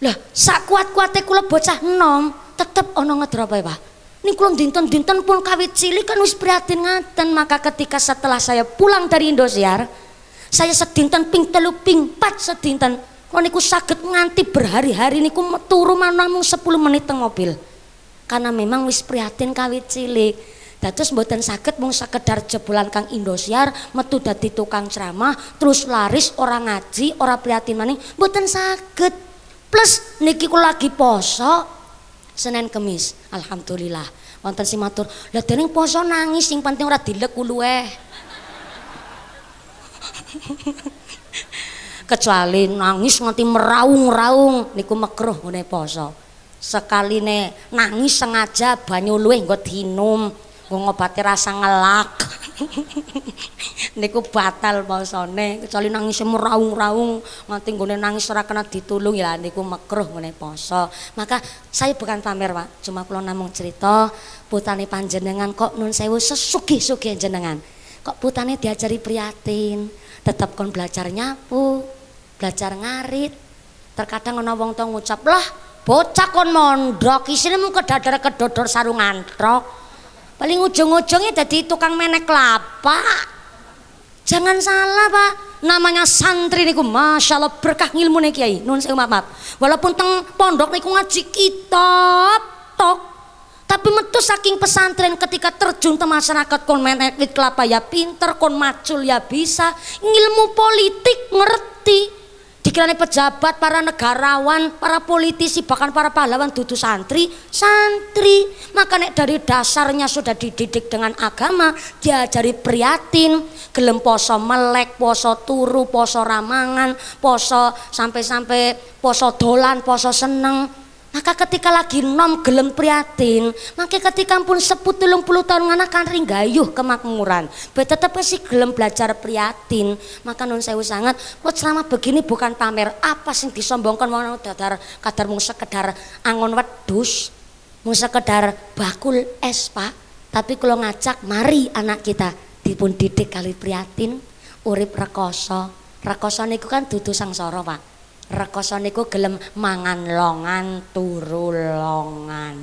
lah sak kuat-kuate kula bocah enom tetep ana ngedrope Pak ini kula dinten-dinten pun kawit cilik kan wis prihatin ngaten maka ketika setelah saya pulang dari Indosiar saya sedinten ping 3 ping 4 sedinten kula niku saged nganti berhari-hari niku turu namung 10 menit teng mobil karena memang wis prihatin kawit cilik dados mboten saged mung sekedar jebolan kang Indosiar metu dadi tukang ceramah terus laris ora ngaji ora prihatin maning mboten saged plus niki kula lagi poso Senin Kemis, alhamdulillah. Wonten sing matur, "Lah dereng poso nangis sing penting ora dilek uluhe." Kecuali nangis nganti meraung-raung niku makruh ngene poso. Sekaline nangis sengaja banyu luwih nggo dinum, nggo ngobati rasa ngelak. Niku batal posone kecuali nangis meraung-raung nganti nggone nangis ora kena ditulung ya niku makruh ngene poso. Maka saya bukan pamer Pak, cuma kula namung cerita putane panjenengan kok nun sewu sesugih-sugih jenengan. Kok putane diajari prihatin, tetep kon belajar nyapu, belajar ngarit. Terkadang ana wong tong ngucap, "Lah, bocah kon mondok isine mung kedadar-kedodor sarung antrok." Paling ujung-ujungnya jadi tukang menek kelapa. Jangan salah Pak, namanya santri niku masya Allah berkah ngilmu nih Kiai. Nun sewu maaf. Walaupun teng pondok niku ngaji kitab tok, tapi metu saking pesantren ketika terjun ke masyarakat kon menek wit kelapa ya pinter, kon macul ya bisa, ngilmu politik ngerti. Dikirane pejabat, para negarawan, para politisi, bahkan para pahlawan dudu santri. Maka nek dari dasarnya sudah dididik dengan agama, diajari prihatin, gelem poso melek, poso turu, poso ramangan, poso sampai poso dolan, poso seneng. Maka ketika lagi nom gelem prihatin, maka ketika pun 10-30 tahun nganakan ringgayuh kemakmuran, tetep sih gelem belajar prihatin. Maka nun sewu sangat, kok selama begini bukan pamer apa sing disombongkan mau kadar mung sekedar angon wedhus, mung sekedar bakul es Pak. Tapi kalau ngajak mari anak kita dipun didik kali prihatin, urip rekoso. Rekoso niku kan dudu sangsara Pak. Rekoso niku gelem mangan longan turu longan.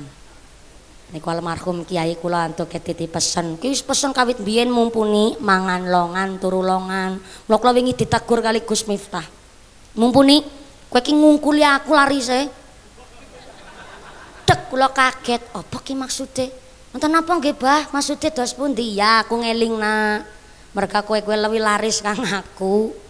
Niku almarhum Kiai kula antuk titip pesen. Ki wis pesen kawit biyen mumpuni mangan longan turu longan. Mula kula wingi ditegur kali Gus Miftah. Mumpuni kowe ki ngungkuli aku larise. Dek kula kaget. Apa ki maksude? Wonten napa nggih Bah? Maksude dos pundi? Ya aku ngeling nak. Merga kowe luwih laris kang aku.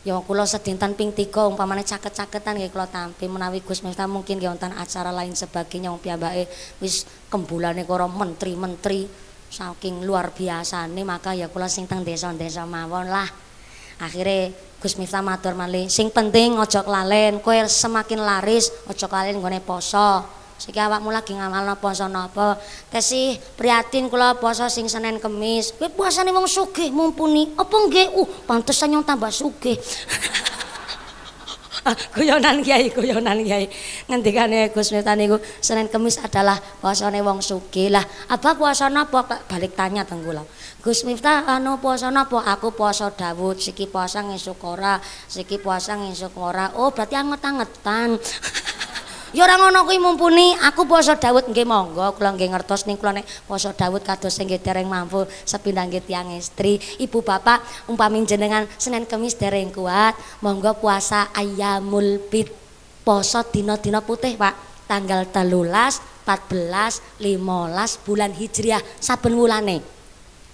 Ya kula sedinten ping 3 umpamane caket-caketan nggih kula tampi menawi Gus Miftah mungkin nggih wonten acara lain sebagainya wong piyambake wis kembulane karo menteri-menteri saking luar biasa nih, maka ya kula sing teng desa-desa mawon lah. Akhirnya Gus Miftah matur malih, sing penting ojo kelalen, kowe semakin laris ojo kelalen nggone poso. Saiki awakmu lagi ngamalno poso napa? Tesih prihatin kula poso sing Senin Kemis. Kowe puasane wong sugih mumpuni. Apa nggih? Pantesan nyong tambah sugih. Guyonan Kiai ngendikane Gus Miftah niku Senin Kemis adalah puasane wong sugih. Lah apa puasa napa? Balik tanya teng kula. Gus Miftah anu puasa napa? Aku puasa Daud, siki puasa ngesuk ora, siki puasa ngesuk ora. Oh berarti anget-angetan. Ya ora ngono kuwi mumpuni aku puasa Daud nggih monggo kula nggih ngertos ning kula nek puasa Daud kados sing nggih dereng mampu sepindhah nggih tiyang istri, ibu bapak umpami jenengan Senin Kemis dereng kuat, monggo puasa Ayyamul Bid. Poso dina-dina putih, Pak. Tanggal 13, 14, 15 bulan Hijriah saben wulane.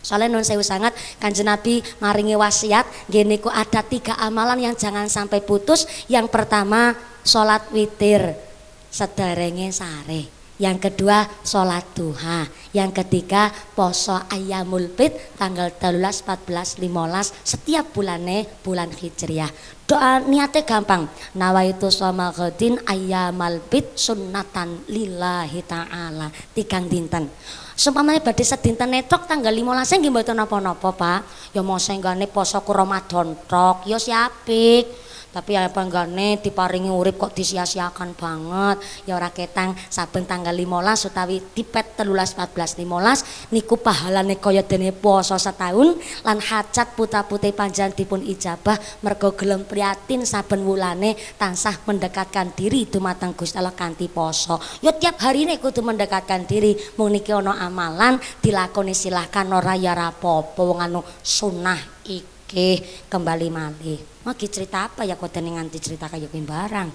Soalnya nun sewu sangat Kanjeng Nabi maringi wasiat nggih niku ada 3 amalan yang jangan sampai putus. Yang pertama salat witir sederenge sare, yang kedua sholat duha, yang ketiga poso Ayyamul Bid tanggal 13, 14, 15 setiap bulannya bulan Hijriah. Doa niatnya gampang, nawaitu shoma ghadin ayyamal bid sunnatan lillahi ta'ala, 3 dinten. Sumpamane badhe sedinten netrok tanggal 15 nggih mboten napa-napa, Pak. Ya mosok nggane poso ku Ramadan tok ya siapik. Tapi ya panggane diparingi urip kok disia-siakan banget. Ya ora ketang saben tanggal 15 utawi dipet 13, 14, 15 niku pahalane kaya dene poso setahun lan hajat putra-putri panjenengan dipun ijabah mergo gelem prihatin saben wulane tansah mendekatkan diri dumateng Gusti Allah kanthi poso. Ya tiap harine kudu mendekatkan diri. Mung niki ana amalan dilakoni silahkan ora ya rapopo wong anu sunah iki kembali malih. Magi cerita apa ya kok dene nganti cerita kaya kuwi barang.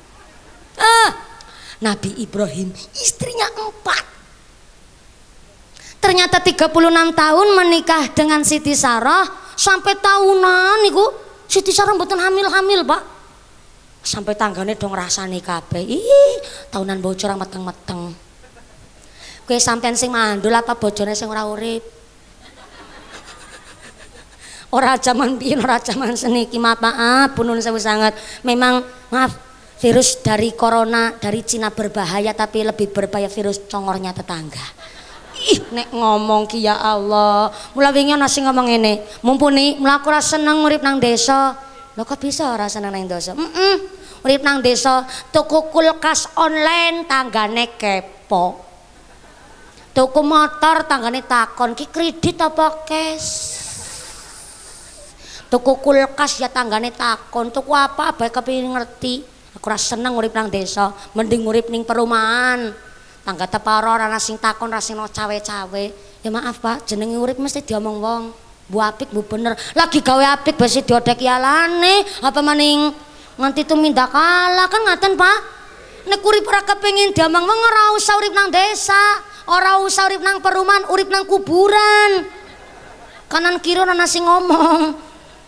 Nabi Ibrahim istrinya 4. Ternyata 36 tahun menikah dengan Siti Sarah sampai tahunan niku Siti Sarah mboten hamil-hamil, Pak. Sampai tanggane dong rasane kabeh. Tahunan bocor meteng-meteng. Kowe sampean sing mandul apa bojone sing ora urip? Ora zaman biyen ora zaman seniki, maaf punun sewu sangat. Memang maaf virus dari corona dari Cina berbahaya, tapi lebih berbahaya virus congornya tetangga. Nek ngomong ki ya Allah, mula wingi ana sing ngomong ngene, mumpuni mula aku ora seneng urip nang desa. Lho kok bisa ora seneng nang desa? Urip nang desa tuku kulkas online tanggane kepo. Tuku motor tanggane takon ki kredit apa cash. Tuku kulkas ya tanggane takon, tuku apa abae kepengin ngerti. Aku ora seneng urip nang desa, mending urip ning perumahan. Tangga teparo ora ana sing takon, ora sing cawe-cawe. Ya maaf, Pak, jenenge urip mesti diomong wong. Bu apik, bu bener. Lagi gawe apik besi diodek yalane, apa maning nganti tumindak kalah kan ngaten, Pak. Nek urip ora kepengin diomong wong ora usah urip nang desa, ora usah urip nang perumahan, urip nang kuburan. Kanan kiri ora ana sing ngomong.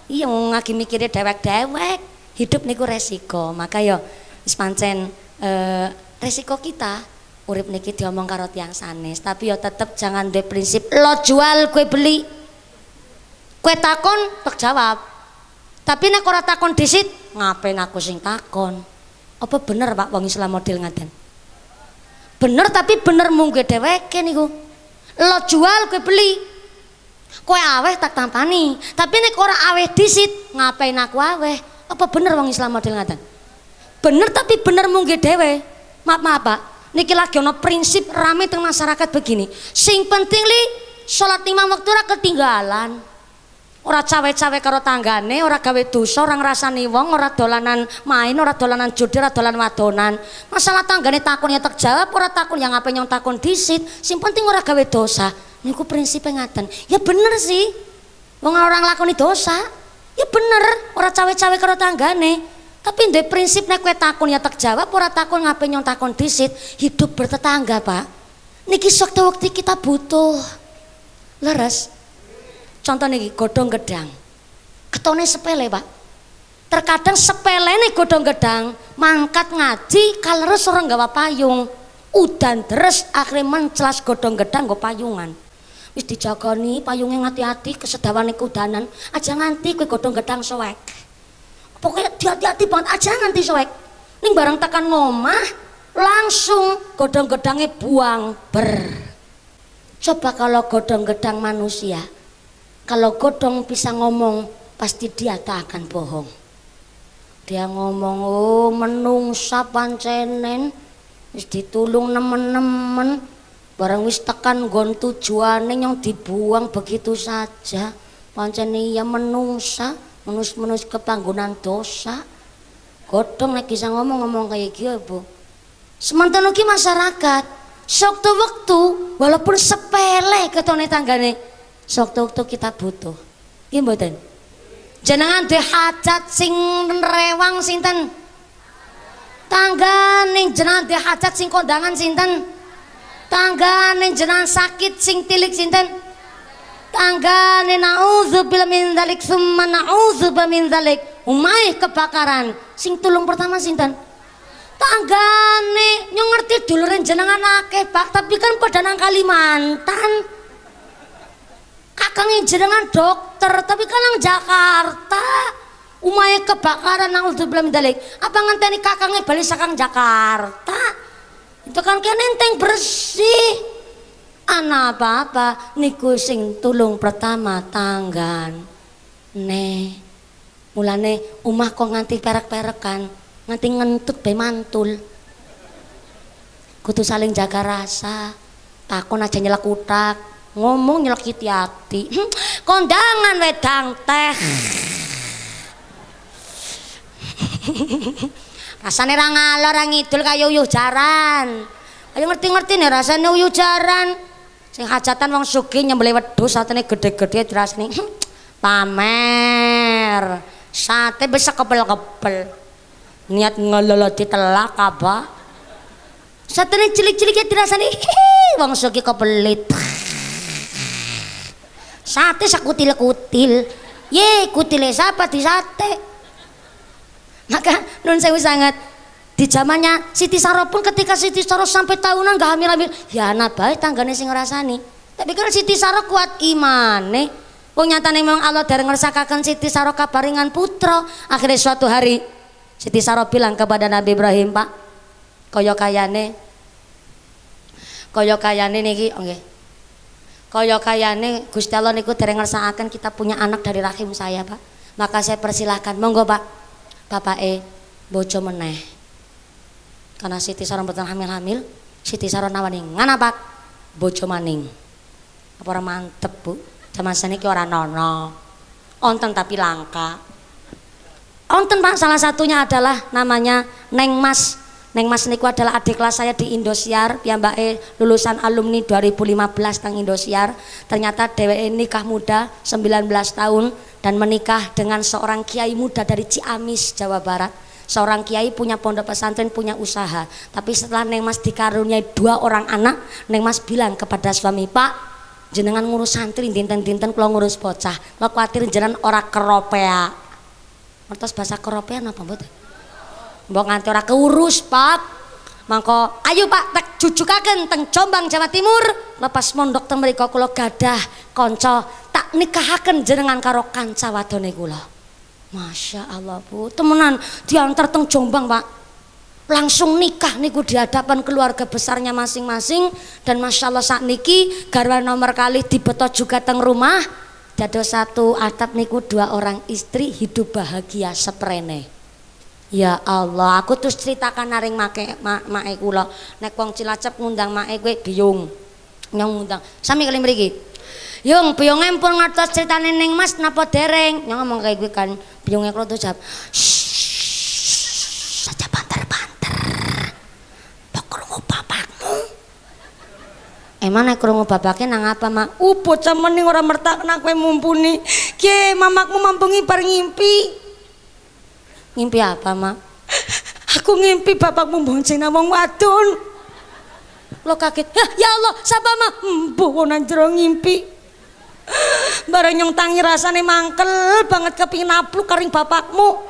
Iya ngagi mikirnya dewek-dewek. Hidup niku resiko. Maka yo wis pancen resiko kita urip niki diomong karo tiyang sanes, tapi yo tetep jangan duwe prinsip lo jual kue beli. Kue takon tak jawab. Tapi nek ora takon disit, ngapain aku sing takon? Apa bener Pak wong Islam model ngaten? Bener, tapi bener mung kowe dheweke niku. Lo jual kue beli. Kowe aweh tak tampani, tapi nek ora aweh disit, ngapain aku aweh? Apa bener wong Islam model ngaten? Bener, tapi bener mung dhewe. Maaf Pak, niki lagi ana prinsip rame teng masyarakat begini. Sing penting li salat 5 waktu ora ketinggalan. Ora cawe-cawe karo tanggane, ora gawe dosa, ora ngrasani wong, ora dolanan main, ora dolanan judi, ora dolan wadonan. Masalah tanggane takon ya tak jawab, ora takon yang ngapain nyong takon disit. Sing penting ora gawe dosa. Niku prinsipnya ngaten. Ya bener sih. Wong orang lakoni dosa. Ya bener, ora cawe-cawe karo tanggane. Tapi ndek prinsip nek kowe takon ya tak jawab, ora takon ngapain nyong takon disit. Hidup bertetangga, Pak. Niki waktu kita butuh. Leres. Contoh niki godhong gedang. Ketone sepele, Pak. Terkadang sepele nih godhong gedang, mangkat ngaji kaleres ora nggawa payung. Udan deres akhirnya menclas godhong gedang nggo payungan. wis dijagani payunge ngati-ati kesedawane kudanan aja nganti kowe godhong gedang soek pokoknya hati-hati banget aja nganti soek ning barang tekan ngomah langsung godhong gedangnya buang coba kalau godhong gedang manusia kalau godhong bisa ngomong pasti dia tak akan bohong dia ngomong oh menungsa pancenen wis ditulung nemen-nemen barang wis tekan nggon tujuane yang dibuang begitu saja pancen iya menungsa menus kepanggonan dosa godhong nek bisa ngomong kayak gitu Bu semanten ugi masyarakat sewaktu waktu walaupun sepele ketone tanggane sewaktu kita butuh nggih mboten jenengan duwe hajat sing rewang sinten tanggane jenengan duwe hajat sing kondangan sinten tanggane jenengan sakit sing tilik sinten tanggane naudzubillah min dzalik summa naudzubillah min dzalik umai kebakaran sing tulung pertama sinten tanggane nyong ngerti duluren jenengan akeh Pak tapi kan pada nang Kalimantan kakangnya jenengan dokter tapi kan nang Jakarta umai kebakaran naudzubillah min dzalik apa ngenteni kakangnya bali sakang Jakarta itu kan kaya nenteng bersih ana apa-apa niku sing tulung pertama tanggan mulane umah kok nganti perek-perekan nganti ngentut be mantul kudu saling jaga rasa takon aja nyelek utak ngomong nyelek hati-hati kondangan wedang teh rasane ra ngalor ra ngidul kaya uyuh jaran ayo ngerti-ngerti nih rasane uyuh jaran sing hajatan wong sugih nyembelih wedhus satene gede-gede dirasani pamer sate bisa kepel-kepel niat ngelolo ditelak apa satene cilik-ciliknya dirasani wong sugih kepelit sate sakutil-kutil ye kutile siapa di sate maka nun sewu sangat di zamannya Siti Saro pun ketika Siti Saro sampai tahunan gak hamil-hamil ya anak baik tanggane sing ngrasani tapi kan Siti Saro kuat imane wong nyatane memang Allah dari ngersakaken Siti Saro kabaringan putra akhirnya suatu hari Siti Saro bilang kepada Nabi Ibrahim Pak kaya kayane niki nggih kaya kayane Gusti Allah niku dereng ngersakaken kita punya anak dari rahim saya Pak maka saya persilahkan monggo Pak bapake bojo meneh karena Siti Saro mboten hamil-hamil Siti Saro nawani ngana Pak bojo maning apa ora mantep Bu zaman saniki ora nono onten tapi langka onten Pak salah satunya adalah namanya Neng Mas niku adalah adik kelas saya di Indosiar piyambake lulusan alumni 2015 teng Indosiar ternyata dheweke nikah muda 19 tahun dan menikah dengan seorang kiai muda dari Ciamis, Jawa Barat. Seorang kiai punya pondok pesantren, punya usaha. Tapi setelah Neng Mas dikaruniai 2 orang anak, Neng Mas bilang kepada suami, Pak, jenengan ngurus santri, dinten-dinten kalau ngurus bocah. Kalau khawatir jenengan ora keropea. Ngertos bahasa keropea apa mboten? Mbok nganti ora keurus, Pak. Mangko, ayo Pak, tak jujukaken teng Jombang, Jawa Timur. Lepas mondok teng mriku kula gadah kanca tak nikahaken jenengan karo kanca wadone kula. Masya Allah Bu, temenan diantar teng Jombang Pak. Langsung nikah niku di hadapan keluarga besarnya masing-masing dan Masya Allah sakniki garwa nomor kali dibeto juga teng rumah. Dados satu atap niku 2 orang istri hidup bahagia seprene. Ya Allah, aku terus ceritakan naring make kula. Nek wong Cilacap ngundang make kowe biyung. Nyong ngundang. Sami kali mriki. Yung biyunge pun ngertos critane Neng Mas napa dereng? Nyong ngomong kayak gue kan. Biyunge kula tuh jawab. Saja banter-banter. Tok krungu bapakmu. Emang nek krungu bapake nang apa, Mak? Bocah mending ora mertak nang kowe mumpuni. Ki mamakmu mampu ngipar ngimpi. Ngimpi apa, Mak? Aku ngimpi bapakmu bonceng nang wong wadon. Lo kaget. Ya Allah, sapa, Mak? Mbuh nang jero ngimpi. Bareng nyong tangi rasane mangkel banget kepingin napluk karing bapakmu.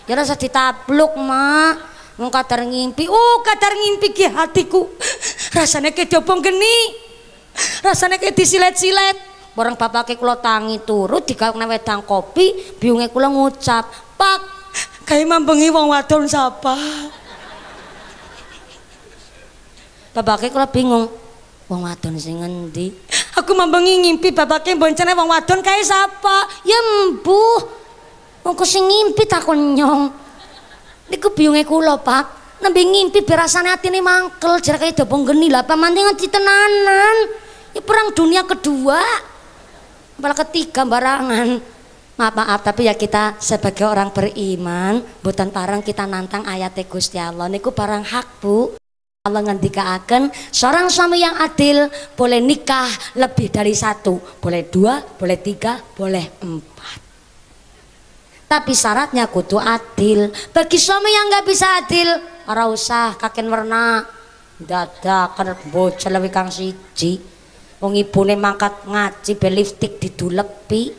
Ya rasa ditapluk, Mak. Wong kadar ngimpi. Kadar ngimpi ki hatiku. Rasane kedobong geni. Rasane kayak disilet-silet. Bareng bapake kula tangi turu digawe wedang kopi, biyunge kula ngucap, "Pak, gawe mambengi wong wadon sapa?" Bapake kula bingung. Wong wadon sing ngendi? Aku mambengi ngimpi bapake boncene wong wadon kae sapa? Ya mbuh. Wong sing ngimpi takon nyong. Niku biyunge kula, Pak. Nembe ngimpi berasane atine mangkel, jar kaya dobong geni lah pamanting ditenanan. Ya perang dunia kedua. Malah ketiga barangan. Maaf tapi ya kita sebagai orang beriman mboten parang kita nantang ayat Gusti Allah niku barang hak, Bu. Allah ngendikaaken seorang suami yang adil boleh nikah lebih dari satu, boleh dua, boleh tiga, boleh empat. Tapi syaratnya kudu adil. Bagi suami yang nggak bisa adil, ora usah kaken werna dadakan bocah lewi kang siji. Wong ibune mangkat ngaji be lipstik didulepi.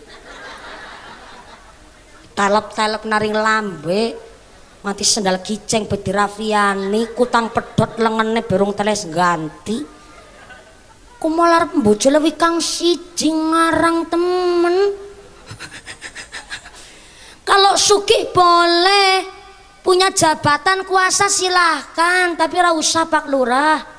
Talep-talep naring lambe. Mati sendal kiceng be dirafiani, kutang pedhot lengene berung teles ganti. Kumolar bojo lewi kang siji ngarang temen. Kalau sugih boleh, punya jabatan kuasa silahkan, tapi ora usah Pak Lurah.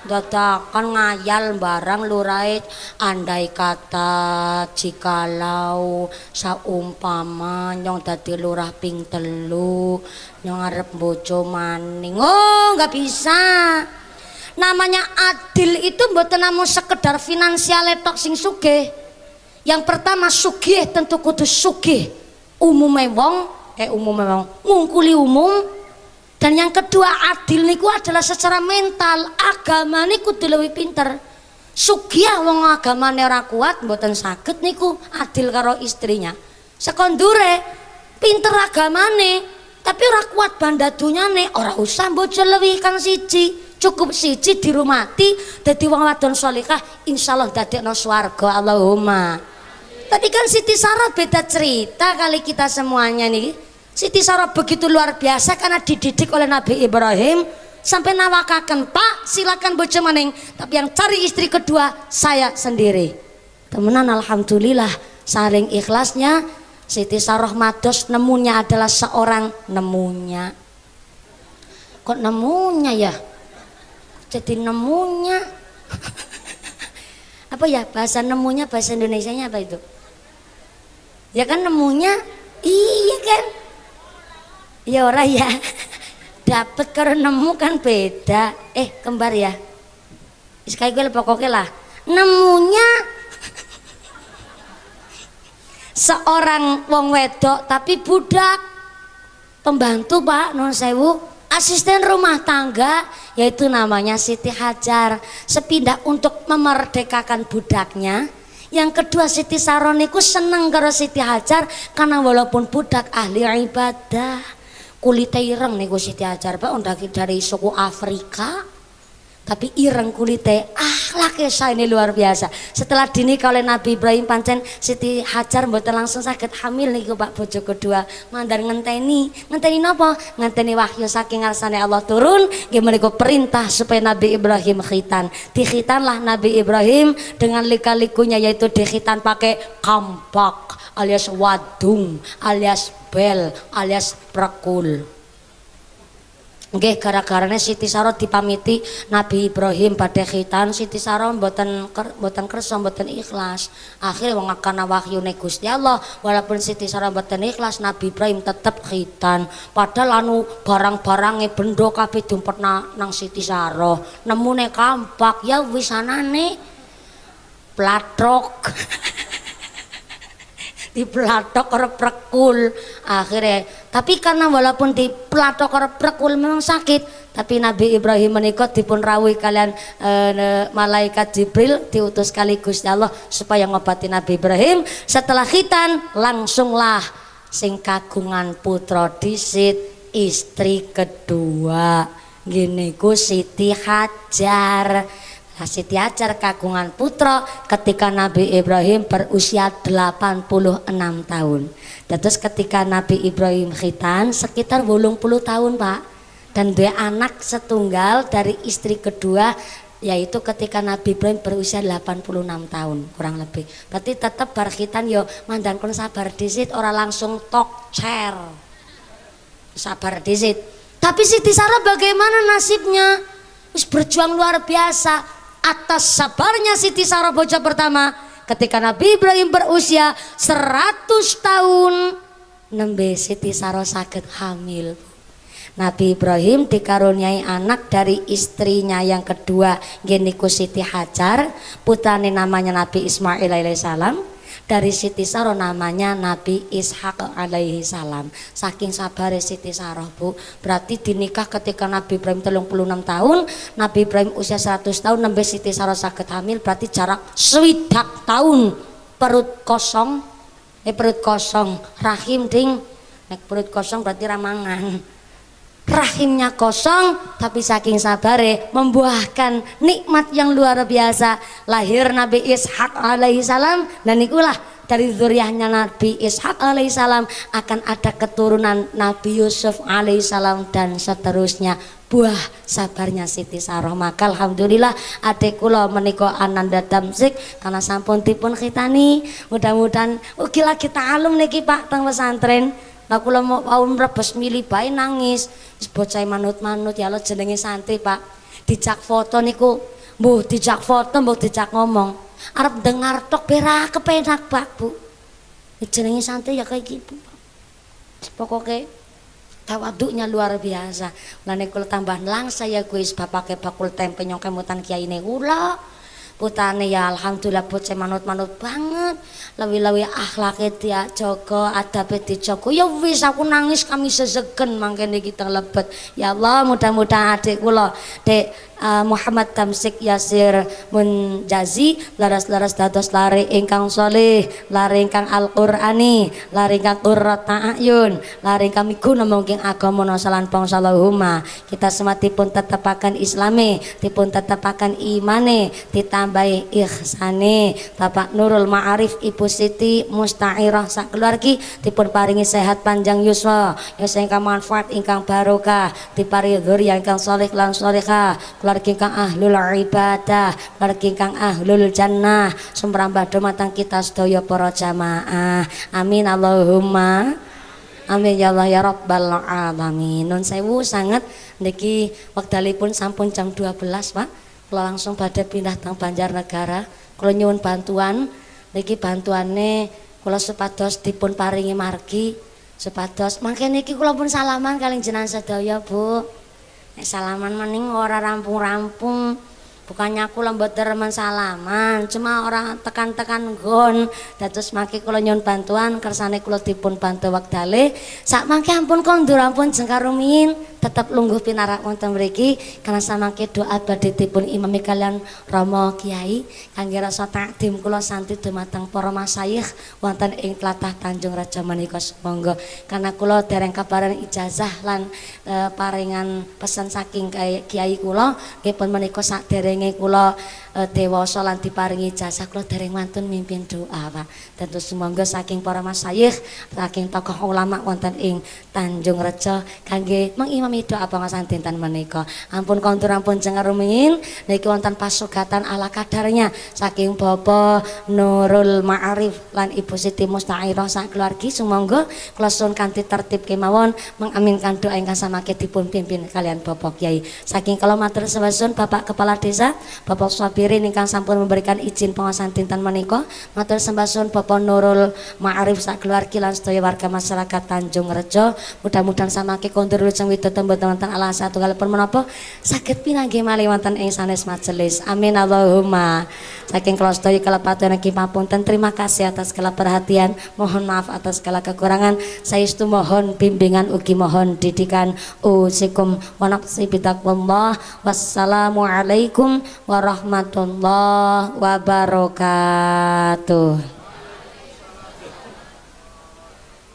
Dadakan ngayal barang lurahe, andai kata jikalau saumpama nyong dadi lurah ping 3 nyong arep bojo maning. Oh, nggak bisa. Namanya adil itu mboten namung sekedar finansial tok sing sugih. Yang pertama sugih tentu kudu sugih umume wong ngungkuli umum. Dan yang kedua adil niku adalah secara mental, agama niku kudu luwih pinter. Sugih wong agamane ora kuat mboten saged niku adil karo istrinya. Sekondure pinter agamane tapi ora kuat bandadunyane, ora usah bojo luwih kang siji, cukup siji dirumati dadi wong wadon sholihah insyaallah dadekno swarga Allahumma. Tadi kan Siti Sarah beda cerita kali kita semuanya nih. Siti Sarah begitu luar biasa karena dididik oleh Nabi Ibrahim sampai nawakaken, Pak silakan bojo maning, tapi yang cari istri kedua saya sendiri. Temenan alhamdulillah saling ikhlasnya Siti Sarah mados nemunya adalah seorang nemunya. Kok nemunya ya? Jadi nemunya apa ya bahasa nemunya, bahasa Indonesianya apa itu? Ya kan nemunya, iya kan? Ya ora ya. Dapet karo nemu kan beda. Kembar ya. Sekali gue pokoknya lah. Nemunya seorang wong wedok tapi budak. Pembantu Pak non sewu, asisten rumah tangga, yaitu namanya Siti Hajar. Sepindah untuk memerdekakan budaknya. Yang kedua Siti Sarah niku seneng karo Siti Hajar karena walaupun budak ahli ibadah. Kulite ireng niku Siti Hajar Pak undaki dari suku Afrika tapi ireng kulite, akhlake ini luar biasa. Setelah dinikah oleh Nabi Ibrahim pancen Siti Hajar mboten langsung sakit hamil niku Pak bojo kedua, mandar ngenteni napa? Ngenteni wahyu saking ngarsane Allah turun nggih menika perintah supaya Nabi Ibrahim khitan. Dikhitanlah Nabi Ibrahim dengan lika-likunya yaitu dikhitan pakai kampak alias wadung alias bel alias prekul. Nggih gara-garane Siti Sarah dipamiti Nabi Ibrahim badhe khitan, Siti Sarah mboten kersa mboten ikhlas. Akhire wong kana wahyune Gusti Allah, walaupun Siti Sarah mboten ikhlas Nabi Ibrahim tetep khitan. Padahal anu barang-barange bendo kabeh dumpet nang Siti Sarah. Nemune kampak ya wis anane platrok. Diplatok karo prekul akhirnya, tapi karena walaupun diplatok karo prekul memang sakit, tapi Nabi Ibrahim menika dipun rawuh kalian malaikat Jibril diutus kali Gusti Allah supaya ngobati Nabi Ibrahim. Setelah khitan langsunglah sing kagungan putra disit istri kedua gini ku Siti Hajar. Siti Hajar kagungan putra ketika Nabi Ibrahim berusia 86 tahun. Terus ketika Nabi Ibrahim khitan sekitar 80 tahun Pak. Dan dia anak setunggal dari istri kedua yaitu ketika Nabi Ibrahim berusia 86 tahun kurang lebih. Berarti tetap bar khitan yo mandan kon sabar disit, ora langsung tok cer. Sabar disit. Tapi Siti Sarah bagaimana nasibnya? Wis berjuang luar biasa atas sabarnya Siti Sarah bocah pertama ketika Nabi Ibrahim berusia 100 tahun nembe Siti Sarah sakit hamil. Nabi Ibrahim dikaruniai anak dari istrinya yang kedua geniku Siti Hajar, putrane namanya Nabi Ismail alaihissalam, dari Siti Sarah namanya Nabi Ishak alaihi salam. Saking sabare Siti Sarah Bu, berarti dinikah ketika Nabi Ibrahim 36 tahun, Nabi Ibrahim usia 100 tahun nembe Siti Sarah sakit hamil, berarti jarak 20 tahun. Perut kosong rahim ding, nek perut kosong berarti ramangan. Rahimnya kosong tapi saking sabare membuahkan nikmat yang luar biasa. Lahir Nabi Ishak alaihi salam, dan ikulah dari zuriyahnya Nabi Ishak alaihi salam akan ada keturunan Nabi Yusuf alaihi salam dan seterusnya. Buah sabarnya Siti Sarah. Maka alhamdulillah adik kula menika Ananda Damsik karena sampun dipun khitani. Mudah-mudahan ugi lagi ta'alum niki Pak teng pesantren. Lah kula mau mrebes milih bae nangis. Wis bocah manut-manut ya Allah jenenge santri Pak. Dijak foto niku mbuh dijak foto mbuh dijak ngomong. Arep dengar tok berak kepenak Pak Bu. Jenenge santri ya kayak gitu Pak. Pokoke tawaduknya luar biasa. Lane kula tambah lang saya kuis bapake bakul tempe nyong kemutan kiyaine kula. Putane ya alhamdulillah bocah manut-manut banget. Lawi-lawi akhlake dia jaga, adabe dijaga. Ya wis aku nangis kami sesegen mangkene kita lebet. Ya Allah mudah-mudahan adik kula Dek Muhammad Damsik Yasir Munjazi laras-laras dados lare ingkang sholih, lare ingkang Al-Qur'ani, lare ingkang qurrata ayun, lare ingkang miguna mungkin agama nasalan bangsa Allahumma. Kita semua dipun tetepaken islame, dipun tetepaken imane, ditambahi ihsane. Bapak Nurul Ma'arif Ibu Siti Musta'irah sak keluargi dipun paringi sehat panjang yuswa, yasa ingkang manfaat ingkang barokah, diparingi dzurriyyah ingkang sholih lan sholihah, keluarga ingkang ahlul ibadah, keluarga ingkang ahlul jannah, sumrambah dumateng kita sedaya para jamaah. Amin Allahumma amin ya Allah ya rabbal alamin. Nun sewu sangat niki wekdalipun sampun jam 12 Pak. Kula langsung pada pindah teng Banjarnegara. Kula nyuwun bantuan niki bantuane kula supados dipun paringi margi supados mangke niki kula pun salaman kalih jenengan sedaya Bu. Salaman maning ora rampung-rampung, bukannya aku lembut remen salaman, cuma orang tekan-tekan nggon. Dados maki kula nyuwun bantuan kersane kula dipun bantu wektale sak mangke ampun kondur ampun jengkar rumiyin tetep lungguh pinarak wonten mriki karena samangke doa badhe dipun imami kalian Rama Kiai kangge rasa takdim kula santi dumateng para masyayikh wonten ing tlatah Tanjung Raja menika. Monggo karena kula dereng kabaran ijazah lan paringan pesan saking Kiai kula nggih pun menika saderenge kula dewasa lan diparingi ijazah kula dereng wantun mimpin doa Pak. Tentu sumangga saking para masyayikh saking tokoh ulama wonten ing Tanjung Reja kangge mengimami doa pangasan dinten menika. Ampun kondur ampun jengkar rumiyin niki wonten pasugatan ala kadarnya saking Bapak Nurul Ma'arif lan Ibu Siti Musta'irah sak keluargi. Sumangga kula suwun kanthi tertib kemawon mengaminkan doa ingkang samangke dipun pimpin kalian Bapak Kiai. Saking kala matur suwun Bapak Kepala Desa Bapak Sabirin ingkang sampun memberikan izin pengawasan dinten menika. Matur sembah suwun Bapak Nurul Ma'arif sak keluargi lan sedaya warga masyarakat Tanjung Reja. Mudah-mudahan samangke kondur lujeng widodari wonten Allah satu kali pun menapa saged pinanggih malih wonten ing sanes majelis. Amin Allahumma. Saking kula sedaya kalepatan niki papunten, terima kasih atas segala perhatian, mohon maaf atas segala kekurangan. Saestu mohon bimbingan ugi mohon didikan. Usikum wa nafsi bitaqwallah. Wassalamualaikum warahmatullahi wabarakatuh.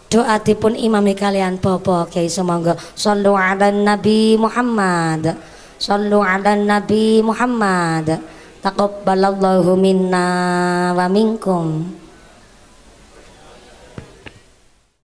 Doa dipun imami kalian Bapak Kiai sumangga shallu ala Nabi Muhammad, shallu ala Nabi Muhammad, taqabbalallahu minna wa minkum.